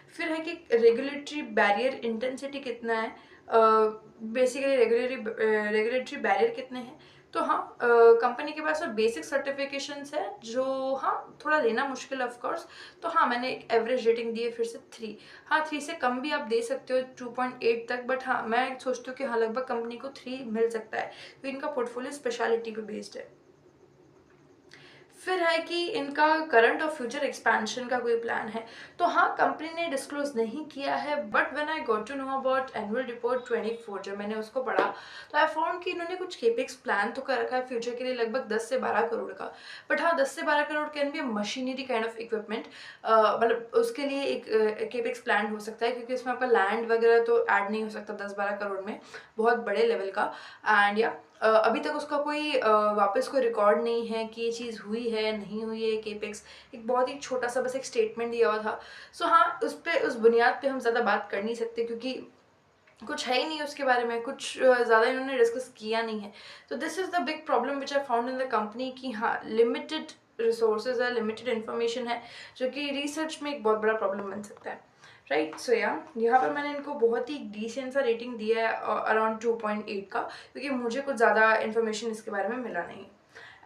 फिर है कि रेगुलेटरी बैरियर इंटेंसिटी कितना है, बेसिकली रेगुलेटरी बैरियर कितने हैं। तो हाँ, कंपनी के पास बेसिक सर्टिफिकेशंस है जो हाँ थोड़ा लेना मुश्किल ऑफ कोर्स। तो हाँ, मैंने एक एवरेज रेटिंग दी है फिर से 3। हाँ, 3 से कम भी आप दे सकते हो 2.8 तक, बट हाँ मैं सोचती हूँ कि हाँ लगभग कंपनी को 3 मिल सकता है, तो इनका पोर्टफोलियो स्पेशलिटी पे बेस्ड है। फिर है कि इनका करंट और फ्यूचर एक्सपेंशन का कोई प्लान है। तो हाँ, कंपनी ने डिस्क्लोज नहीं किया है, but when I got to know about annual report 24, जब मैंने उसको पढ़ा तो आई फाउंड कि इन्होंने कुछ केपेक्स प्लान तो कर रखा है फ्यूचर के लिए लगभग 10 से 12 करोड़ का। बट हाँ, 10 से 12 crore can be machinery kind of equipment, मतलब उसके लिए एक केपेक्स प्लान हो सकता है, क्योंकि इसमें आपका लैंड वगैरह तो ऐड नहीं हो सकता 10-12 करोड़ में, बहुत बड़े लेवल का। एंड या अभी तक उसका कोई वापस कोई रिकॉर्ड नहीं है कि ये चीज़ हुई है नहीं हुई है। केपेक्स एक बहुत ही छोटा सा बस एक स्टेटमेंट दिया हुआ था। सो हाँ, उस बुनियाद पे हम ज़्यादा बात कर नहीं सकते, क्योंकि कुछ है ही नहीं उसके बारे में, कुछ ज़्यादा इन्होंने डिस्कस किया नहीं है। तो this is the big problem which I found in the company कि हाँ, लिमिटेड रिसोर्सेज है, लिमिटेड इन्फॉर्मेशन है, जो कि रिसर्च में एक बहुत बड़ा प्रॉब्लम बन सकता है, राइट। सो यहाँ पर मैंने इनको बहुत ही डिसेंट सा रेटिंग दिया है अराउंड 2.8 का, क्योंकि मुझे कुछ ज़्यादा इन्फॉर्मेशन इसके बारे में मिला नहीं।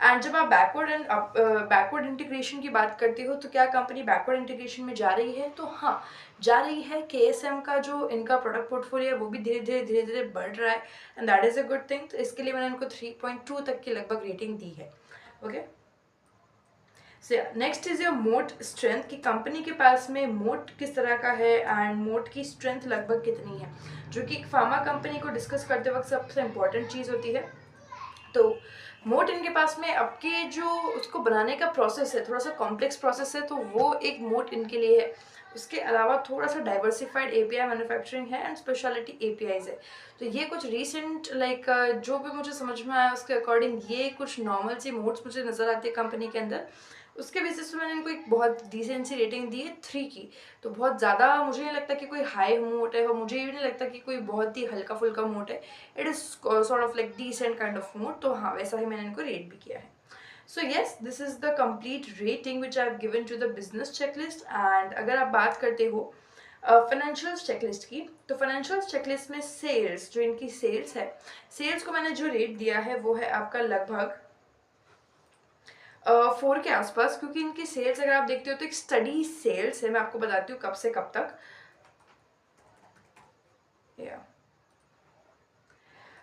एंड जब आप बैकवर्ड इंटीग्रेशन की बात करते हो तो क्या कंपनी बैकवर्ड इंटीग्रेशन में जा रही है? तो हाँ, जा रही है। KSM का जो इनका प्रोडक्ट पोर्टफोलियो है वो भी धीरे धीरे बढ़ रहा है, and that is a good thing. तो इसके लिए मैंने इनको 3.2 तक की लगभग रेटिंग दी है। ओके, नेक्स्ट इज योर मोट स्ट्रेंथ, कि कंपनी के पास में मोट किस तरह का है एंड मोट की स्ट्रेंथ लगभग कितनी है, जो कि एक फार्मा कंपनी को डिस्कस करते वक्त सबसे इम्पोर्टेंट चीज़ होती है। तो मोट इनके पास में आपके जो उसको बनाने का प्रोसेस है, थोड़ा सा कॉम्प्लेक्स प्रोसेस है, तो वो एक मोट इनके लिए है। उसके अलावा थोड़ा सा डाइवर्सिफाइड API मैन्युफैक्चरिंग है एंड स्पेशलिटी APIs है। तो ये कुछ रीसेंट जो भी मुझे समझ में आया उसके अकॉर्डिंग ये कुछ नॉर्मल सी मोड्स मुझे नज़र आती है कंपनी के अंदर। उसके बेसिस पे मैंने इनको एक बहुत डिसेंट सी रेटिंग दी है 3 की। तो बहुत ज़्यादा मुझे नहीं लगता कि कोई हाई मोट है, और मुझे ये भी नहीं लगता कि कोई बहुत ही हल्का फुल्का मोट है। It is sort of like decent kind of moat. तो हाँ, वैसा ही मैंने इनको रेट भी किया है। So yes, this is the complete rating which I have given to the business checklist. And अगर आप बात करते हो फाइनेंशियल चेकलिस्ट की, तो फाइनेंशियल चेकलिस्ट में सेल्स, जो इनकी सेल्स है, सेल्स को मैंने जो रेट दिया है वो है आपका लगभग 4 के आसपास, क्योंकि इनकी सेल्स अगर आप देखते हो तो एक स्टडी सेल्स है। मैं आपको बताती हूँ कब से कब तक।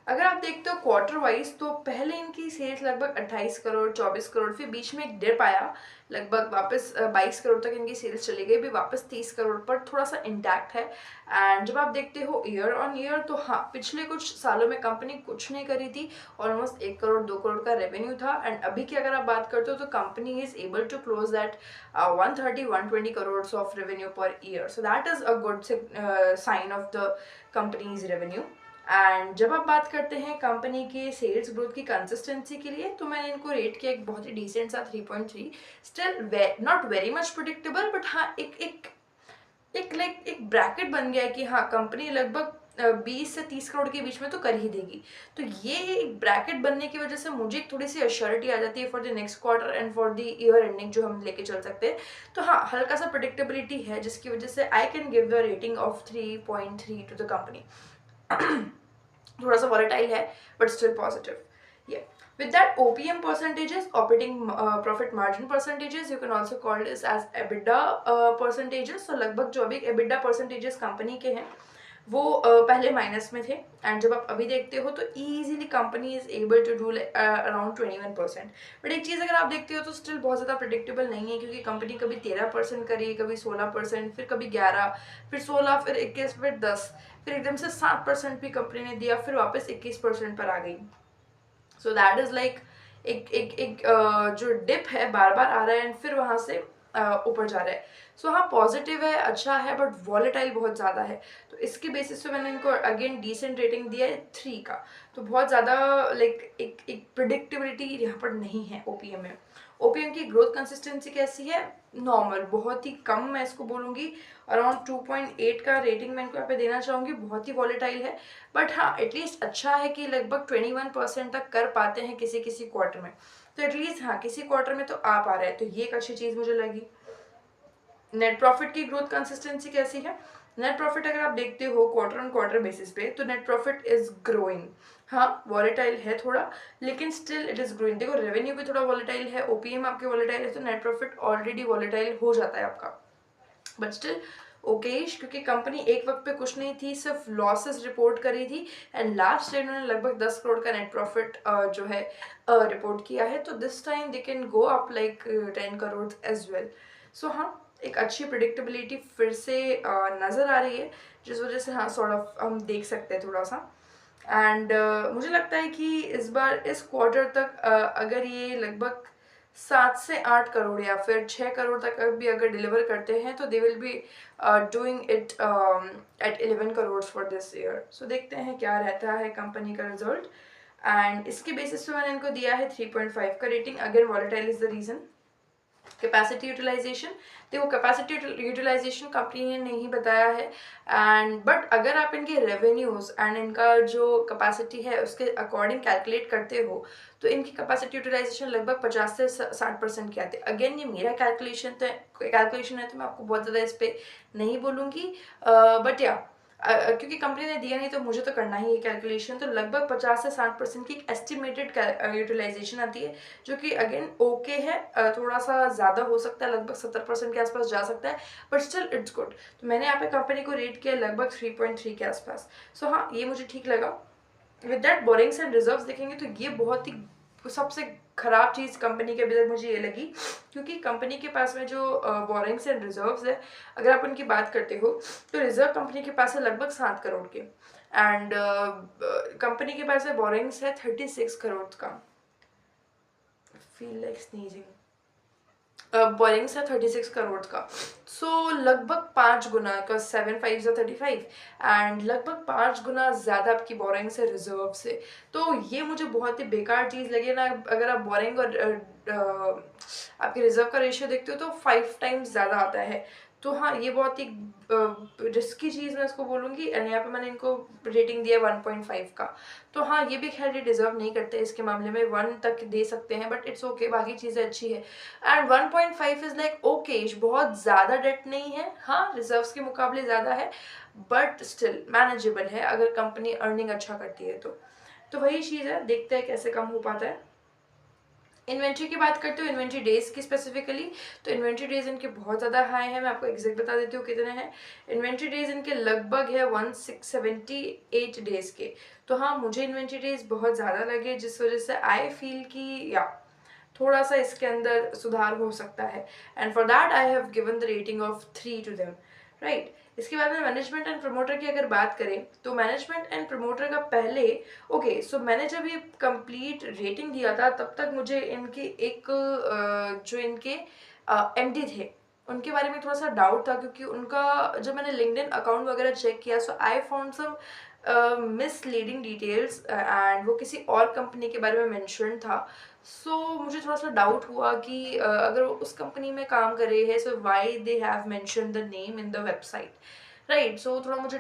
अगर आप देखते हो क्वार्टर वाइज, तो पहले इनकी सेल्स लगभग 28 करोड़ 24 करोड़, फिर बीच में एक डिप आया, लगभग वापस 22 करोड़ तक इनकी सेल्स चली गई, भी वापस 30 करोड़ पर थोड़ा सा इंटैक्ट है। एंड जब आप देखते हो ईयर ऑन ईयर, तो हाँ, पिछले कुछ सालों में कंपनी कुछ नहीं करी थी, ऑलमोस्ट 1 करोड़ 2 करोड़ का रेवेन्यू था। एंड अभी की अगर आप बात करते हो तो company is able to close that 130-120 crore of revenue per year. So that is a good sign of the company's revenue. And जब आप बात करते हैं कंपनी के सेल्स ग्रोथ की कंसिस्टेंसी के लिए, तो मैंने इनको रेट किया एक बहुत ही डिसेंट सा 3.3। Still not very much predictable, but हाँ, एक ब्रैकेट बन गया है कि हाँ, कंपनी लगभग 20 से 30 करोड़ के बीच में तो कर ही देगी। तो ये एक ब्रैकेट बनने की वजह से मुझे थोड़ी सी अश्योरिटी आ जाती है for the next quarter and for the year ending जो हम लेके चल सकते हैं। तो हाँ, हल्का सा प्रिडिक्टेबिलिटी है, जिसकी वजह से I can give the rating of 3.3 to the company. थोड़ा सा वॉलेटाइल है बट स्टिल पॉजिटिव। ये with that OPM percentages, operating profit margin percentages, you can also call this as EBITDA percentages। so लगभग जो अभी EBITDA percentages कंपनी के हैं वो पहले माइनस में थे, एंड जब आप अभी देखते हो तो easily company is able to do around 21%। But एक चीज़ अगर आप देखते हो तो स्टिल बहुत ज़्यादा प्रिडिक्टेबल नहीं है, क्योंकि कंपनी कभी 13% करी, कभी 16%, फिर कभी 11, फिर 16, फिर 21, फिर 10, फिर एकदम से 7% भी कंपनी ने दिया, फिर वापस 21% पर आ गई। सो दैट इज़ लाइक एक जो डिप है बार बार आ रहा है एंड फिर वहाँ से ऊपर जा रहा है। सो हाँ, पॉजिटिव है, अच्छा है, बट वॉलेटाइल बहुत ज़्यादा है। तो इसके बेसिस पे मैंने इनको अगेन डिसेंट रेटिंग दिया है 3 का। तो बहुत ज़्यादा लाइक एक प्रिडिक्टेबिलिटी यहाँ पर नहीं है OPM में। OPM की ग्रोथ कंसिस्टेंसी कैसी है? नॉर्मल, बहुत ही कम, मैं इसको बोलूँगी अराउंड 2.8 का रेटिंग मैं इनको यहाँ पे देना चाहूँगी। बहुत ही वॉलेटाइल है, बट हाँ, एटलीस्ट अच्छा है कि लगभग 21% तक कर पाते हैं किसी किसी क्वार्टर में। तो एटलीस्ट हाँ, किसी क्वार्टर में तो आ पा रहा है, तो ये एक अच्छी चीज़ मुझे लगी। नेट प्रॉफिट की ग्रोथ कंसिस्टेंसी कैसी है? नेट प्रॉफिट अगर आप देखते हो क्वार्टर ऑन क्वार्टर बेसिस पे, तो नेट प्रॉफिट इज ग्रोइंग। हाँ, वॉलेटाइल है थोड़ा, लेकिन स्टिल इट इज ग्रोइंग। देखो, रेवेन्यू भी थोड़ा वॉलेटाइल है, OPM आपके वॉलेटाइल है, तो नेट प्रॉफिट ऑलरेडी वॉलेटाइल हो जाता है आपका, बट स्टिल ओकेश, क्योंकि कंपनी एक वक्त पे कुछ नहीं थी, सिर्फ लॉसेस रिपोर्ट करी थी, एंड लास्ट ईयर उन्होंने लगभग 10 करोड़ का नेट प्रॉफिट जो है रिपोर्ट किया है। तो this time they can go up like 10 crore as well. So हाँ, एक अच्छी प्रिडिक्टेबिलिटी फिर से नज़र आ रही है, जिस वजह से हाँ, सॉर्ट ऑफ हम देख सकते हैं थोड़ा सा। एंड मुझे लगता है कि इस बार इस क्वार्टर तक अगर ये लगभग 7 से 8 करोड़ या फिर 6 करोड़ तक भी अगर डिलीवर करते हैं, तो they will be doing it at 11 crore for this year. So देखते हैं क्या रहता है कंपनी का रिजल्ट। एंड इसके बेसिस पे मैंने इनको दिया है 3.5 का rating. Again volatile is the reason. Capacity utilisation, देखो कैपेसिटी यूटिलाइजेशन कंपनी ने नहीं बताया है, एंड बट अगर आप इनके रेवेन्यूज़ एंड इनका जो कैपेसिटी है उसके अकॉर्डिंग कैलकुलेट करते हो, तो इनकी कैपेसिटी यूटिलाइजेशन लगभग 50 से 60% की आती है। अगेन ये मेरा कैलकुलेशन है, तो मैं आपको बहुत ज़्यादा इस पर नहीं बोलूँगी, बट या क्योंकि कंपनी ने दिया नहीं तो मुझे तो करना ही है कैलकुलेशन, तो लगभग 50 से 60% की एक एस्टिमेटेड यूटिलाइजेशन आती है, जो कि अगेन ओके है। थोड़ा सा ज़्यादा हो सकता है, लगभग 70% के आसपास जा सकता है, बट स्टिल इट्स गुड। तो मैंने यहाँ पे कंपनी को रेट किया लगभग 3.3 के आसपास। सो हाँ, ये मुझे ठीक लगा। With that borings and reserves देखेंगे तो ये बहुत ही सबसे खराब चीज़ कंपनी के अभी तक मुझे ये लगी, क्योंकि कंपनी के पास में जो बोरिंग्स एंड रिजर्व्स है, अगर आप उनकी बात करते हो तो रिजर्व कंपनी के पास है लगभग 7 करोड़ के, एंड कंपनी के पास है बोरिंग्स है 36 करोड़ का। Feel like sneezing. बोरिंग्स है 36 करोड़ का। सो लगभग 5 गुना का, 7 5 या 35, एंड लगभग 5 गुना ज़्यादा आपकी बोरिंग से रिजर्व से। तो ये मुझे बहुत ही बेकार चीज़ लगी ना। अगर आप बोरिंग और आपके रिजर्व का रेशियो देखते हो तो 5 टाइम्स ज़्यादा आता है। तो हाँ, ये बहुत ही रिस्की चीज़ मैं इसको बोलूँगी, एंड यहाँ पे मैंने इनको रेटिंग दिया 1.5 का। तो हाँ, ये भी खैर ये डिजर्व नहीं करते, इसके मामले में 1 तक दे सकते हैं, बट इट्स ओके, बाकी चीज़ें अच्छी है। एंड 1.5 इज़ लाइक ओके, बहुत ज़्यादा डेट नहीं है, हाँ रिजर्व्स के मुकाबले ज़्यादा है, बट स्टिल मैनेजेबल है अगर कंपनी अर्निंग अच्छा करती है तो वही चीज़ है, देखते हैं कैसे कम हो पाता है। इन्वेंट्री की बात करते हो, इन्वेंट्री डेज की स्पेसिफिकली, तो इन्वेंट्री डेज इनके बहुत ज़्यादा हाई है। मैं आपको एग्जैक्ट बता देती हूँ कितने हैं। इन्वेंट्री डेज इनके लगभग है 1678 डेज के। तो हाँ, मुझे इन्वेंट्री डेज बहुत ज़्यादा लगे, जिस वजह से आई फील कि या थोड़ा सा इसके अंदर सुधार हो सकता है, and for that I have given the rating of 3 to them, right. इसके बाद में मैनेजमेंट एंड प्रमोटर की अगर बात करें तो मैनेजमेंट एंड प्रमोटर का पहले ओके, सो मैंने जब ये कंप्लीट रेटिंग दिया था तब तक मुझे इनके एक जो इनके एमडी थे उनके बारे में थोड़ा सा डाउट था, क्योंकि उनका जब मैंने लिंक्डइन अकाउंट वगैरह चेक किया, so I found some misleading details, and वो किसी और कंपनी के बारे में मेंशन था। सो मुझे थोड़ा सा डाउट हुआ कि अगर वो उस कंपनी में काम कर रहे हैं, so why they have mention the name in the website, right. So थोड़ा मुझे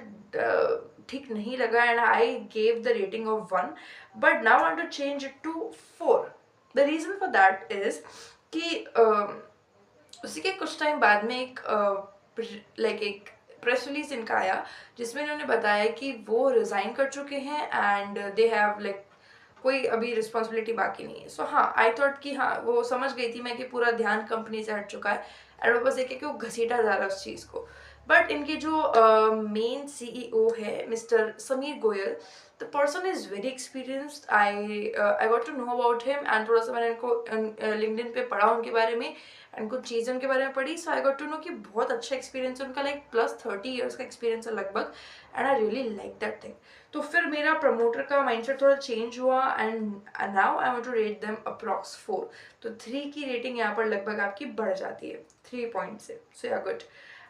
ठीक नहीं लगा, and I gave the rating of 1, but now I want to change it to 4। The reason for that is कि उसी के कुछ time बाद में एक एक प्रेस रिलीज इनका आया, जिसमें इन्होंने बताया कि वो रिज़ाइन कर चुके हैं, एंड दे हैव कोई अभी रिस्पॉन्सिबिलिटी बाकी नहीं है। सो हाँ, आई थॉट कि हाँ, वो समझ गई थी मैं कि पूरा ध्यान कंपनी से हट चुका है, एंड वो बस एक है कि वो घसीटा जा रहा है उस चीज़ को। बट इनके जो मेन सीईओ है mister Sameer Goyal, the person is very experienced. I got to know about him, and थोड़ा सा मैंने इनको लिंक्डइन पे पढ़ा उनके बारे में, एंड कुछ चीज़ें उनके बारे में पढ़ी। सो आई गॉट टू नो कि बहुत अच्छा एक्सपीरियंस है उनका, प्लस 30 ईयर्स का एक्सपीरियंस है लगभग, and I really like that thing. तो फिर मेरा प्रमोटर का माइंडसेट थोड़ा चेंज हुआ, and now I want to rate them approx 4। तो 3 की रेटिंग यहाँ पर लगभग आपकी बढ़ जाती है 3 पॉइंट से। सो या गुड।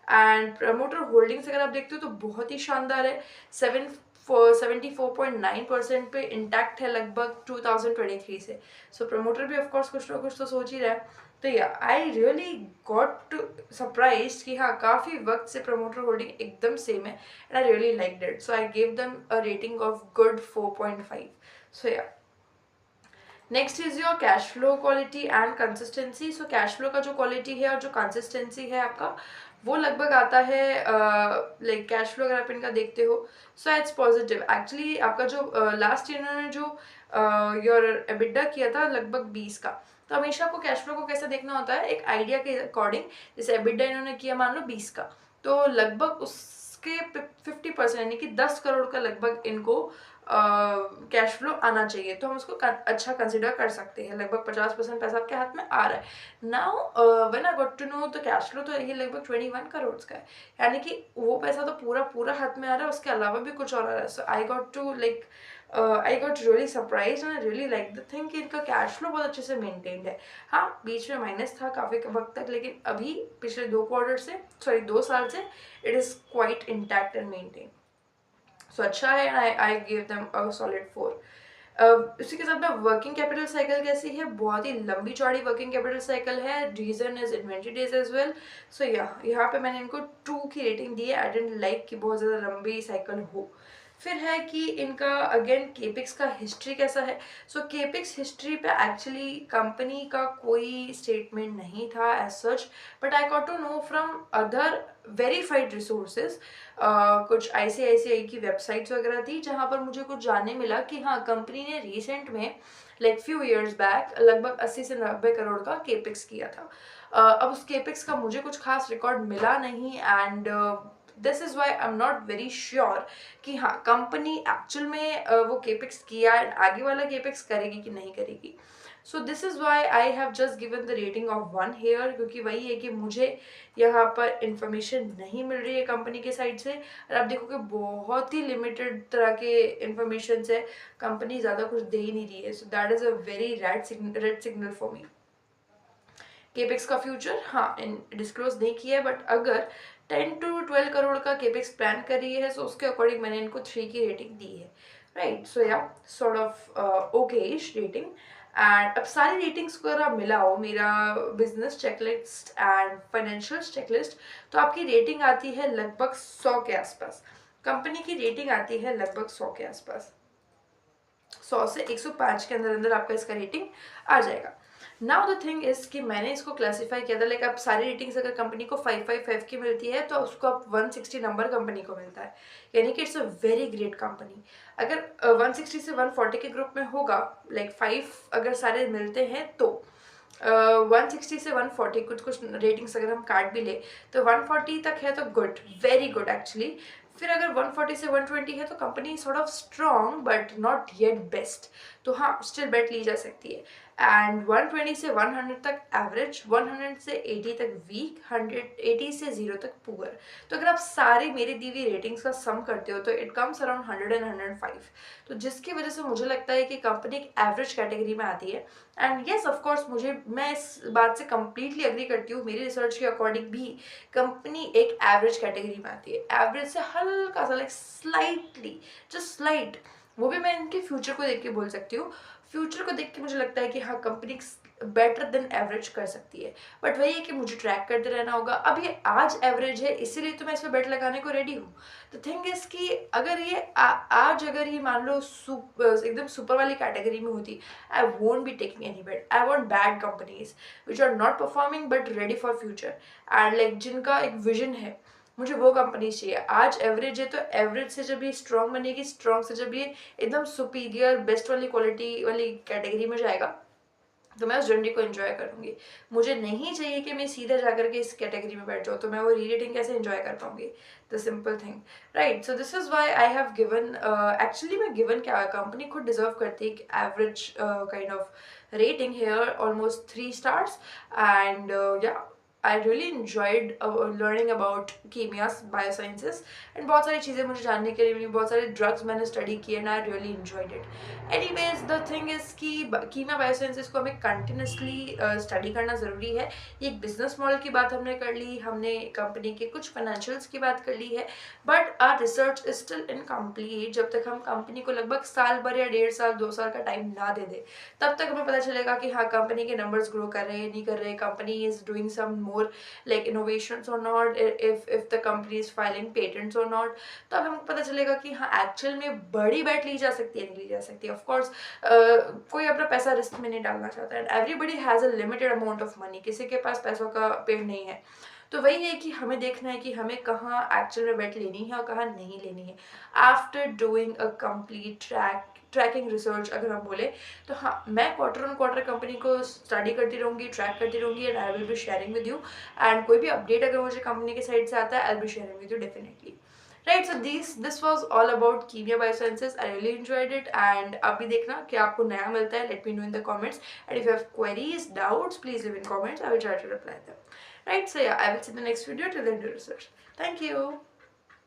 एंड प्रमोटर होल्डिंग्स अगर आप देखते हो तो बहुत ही शानदार है, 74.9% पे इंटैक्ट है लगभग 2023 से। सो प्रमोटर भी ऑफकोर्स कुछ ना कुछ तो सोच ही रहा है। तो या आई रियली गॉट सरप्राइज कि हाँ, काफ़ी वक्त से प्रमोटर होल्डिंग एकदम सेम है, and I really like it. So I give them a rating of good 4.5। सो या next is your cash flow quality and consistency. So cash flow का जो क्वालिटी है और जो कंसिस्टेंसी है आपका, वो लगभग आता है कैश फ्लो अगर आप इनका देखते हो, सो इट्स पॉजिटिव। एक्चुअली आपका जो लास्ट ईयर इन्होंने जो योर एबिटा किया था लगभग 20 का, तो हमेशा आपको कैश फ्लो को कैसे देखना होता है, एक आइडिया के अकॉर्डिंग। जैसे एबिटा इन्होंने किया मान लो 20 का, तो लगभग उसके 50% यानी कि 10 करोड़ का लगभग इनको कैश फ्लो आना चाहिए, तो हम उसको अच्छा कंसिडर कर सकते हैं। लगभग 50% पैसा आपके हाथ में आ रहा है। Now when I got to know the cash flow, तो ये लगभग 21 करोड़ का है, यानी कि वो पैसा तो पूरा पूरा हाथ में आ रहा है, उसके अलावा भी कुछ और आ रहा है। So I got to I got really surprise, and I really like the thing कि इनका कैश फ्लो बहुत अच्छे से मेंटेन्ड है। हाँ, बीच में माइनस था काफ़ी वक्त तक, लेकिन अभी पिछले 2 साल से it is quite intact and maintain. So अच्छा है, and I give them a solid 4। उसी के साथ में वर्किंग कैपिटल साइकिल कैसी है, बहुत ही लंबी चौड़ी वर्किंग कैपिटल साइकिल है। Reason is inventory days as well. So यहाँ पे मैंने इनको 2 की रेटिंग दी है। आई डेंट लाइक कि बहुत ज़्यादा लंबी साइकिल हो। फिर है कि इनका अगेन केपिक्स का हिस्ट्री कैसा है। सो केपिक्स हिस्ट्री पे एक्चुअली कंपनी का कोई स्टेटमेंट नहीं था as such, but I got to know from other verified resources, कुछ ICICI की वेबसाइट्स वगैरह थी जहाँ पर मुझे कुछ जानने मिला कि हाँ कंपनी ने रिसेंट में लाइक फ्यू ईयर्स बैक लगभग 80 से 90 करोड़ का केपेक्स किया था। अब उस केपेक्स का मुझे कुछ खास रिकॉर्ड मिला नहीं, and this is why I am not very sure कि हाँ कंपनी एक्चुअल में वो केपेक्स किया एंड आगे वाला केपेक्स करेगी कि नहीं करेगी। So this is why I have just given the rating of 1 here, क्योंकि वही है कि मुझे यहाँ पर इंफॉर्मेशन नहीं मिल रही है कंपनी के साइड से, और आप देखोगे बहुत ही लिमिटेड तरह के इंफॉर्मेशन है, कंपनी ज़्यादा कुछ दे ही नहीं रही है। So that is a very red signal for me. Capex का फ्यूचर हाँ डिस्क्लोज नहीं किया है, बट अगर 10 to 12 करोड़ का केपेक्स प्लान कर रही है, सो उसके अकॉर्डिंग मैंने इनको 3 की रेटिंग दी है, राइट। सो या सॉर्ट ऑफ ओके-इश रेटिंग। एंड अब सारी रेटिंग्स को अगर आप मिलाओ, मेरा business checklist and financial checklist, तो आपकी रेटिंग आती है लगभग 100 के आसपास। कंपनी की रेटिंग आती है लगभग 100 के आसपास, 100 से 105 के अंदर अंदर आपका इसका रेटिंग आ जाएगा। नाउ द थिंग इज कि मैंने इसको क्लासीफाई किया था, लाइक आप सारी रेटिंग्स अगर कंपनी को 555 की मिलती है तो उसको आप 160 नंबर कंपनी को मिलता है, यानी कि it's a very great company. अगर 160 से 140 के ग्रुप में होगा, लाइक 5 अगर सारे मिलते हैं तो 160 से 140 कुछ कुछ रेटिंग्स अगर हम काट भी ले तो 140 तक है तो गुड, वेरी गुड एक्चुअली। फिर अगर 140 से 120 है तो company sort of strong but not yet best, तो हाँ स्टिल बेट ली जा सकती है। एंड 120 से 100 तक एवरेज, 100 से 80 तक वीक, 180 से 0 तक पुअर। तो अगर आप सारे मेरी दी हुई रेटिंग्स का सम करते हो तो इट कम्स अराउंड 100 एंड 105, तो जिसकी वजह से मुझे लगता है कि कंपनी एक एवरेज कैटेगरी में आती है। एंड येस ऑफकोर्स मैं इस बात से कम्प्लीटली एग्री करती हूँ, मेरी रिसर्च के अकॉर्डिंग भी कंपनी एक एवरेज कैटेगरी में आती है, एवरेज से हल्का सा लाइक स्लाइटली, जस्ट स्लाइट। वो भी मैं इनके फ्यूचर को देख के बोल सकती हूँ, फ्यूचर को देख के मुझे लगता है कि हाँ कंपनी बेटर देन एवरेज कर सकती है, बट वही है कि मुझे ट्रैक करते रहना होगा। अब ये आज एवरेज है इसीलिए तो मैं इस पर बेट लगाने को रेडी हूँ। द थिंग इज कि अगर ये आज अगर ये मान लो एकदम सुपर वाली कैटेगरी में होती, I won't be taking any bet. I want bad companies which are not performing but ready for future, and like जिनका एक विजन है, मुझे वो कंपनी चाहिए। आज एवरेज है तो एवरेज से जब ये स्ट्रॉन्ग बनेगी, स्ट्रॉन्ग से जब ये एकदम सुपीरियर बेस्ट वाली क्वालिटी वाली कैटेगरी में जाएगा तो मैं उस जर्नी को एंजॉय करूंगी। मुझे नहीं चाहिए कि मैं सीधा जाकर के इस कैटेगरी में बैठ जाऊँ, तो मैं वो रीडिंग कैसे एंजॉय कर पाऊंगी, the simple thing, right. So this is why I have given, actually मैं गिवन क्या, कंपनी खुद डिजर्व करती है एक average kind of rating here, almost 3 stars, and या I really enjoyed learning about केमियास बायोसाइंसेस, एंड बहुत सारी चीज़ें मुझे जानने के लिए मिली, बहुत सारे ड्रग्स मैंने स्टडी किए and I really enjoyed it. Anyways the thing is कि कीमिया बायोसाइंसेस को हमें कंटिन्यूसली स्टडी करना ज़रूरी है। ये एक बिजनेस मॉडल की बात हमने कर ली, हमने कंपनी के कुछ फाइनेंशियल्स की बात कर ली है, but our research is still incomplete. जब तक हम कंपनी को लगभग साल भर या 1.5 साल 2 साल का टाइम ना दे दे, तब तक हमें पता चलेगा कि हाँ कंपनी के नंबर्स ग्रो कर रहे हैं नहीं कर रहे, company is doing some more like innovations or not, if the company is filing patents or not, तो अब हमको पता चलेगा कि हाँ एक्चुअल में बड़ी बैट ली जा सकती है नहीं ली जा सकती। ऑफ कोर्स कोई अपना पैसा रिस्क में नहीं डालना चाहता है, everybody has a limited amount of money, किसी के पास पैसों का पेड़ नहीं है। तो वही है कि हमें देखना है कि हमें कहाँ एक्चुअल में बेट लेनी है और कहाँ नहीं लेनी है। After doing a complete tracking research अगर हम बोले तो हाँ मैं क्वार्टर ऑन क्वार्टर कंपनी को स्टडी करती रहूँगी, ट्रैक करती रहूँगी, and I will be sharing with you. And कोई भी अपडेट अगर मुझे कंपनी के साइड से आता है I will be sharing with you definitely, right. So this was all about Kimia biosciences. I really enjoyed it, and अभी देखना कि आपको नया मिलता है, let me know in the comments, and if you have queries doubts please leave in comments, I will try to reply them, right। So yeah, I will see the next video. Till then, do research. Thank you.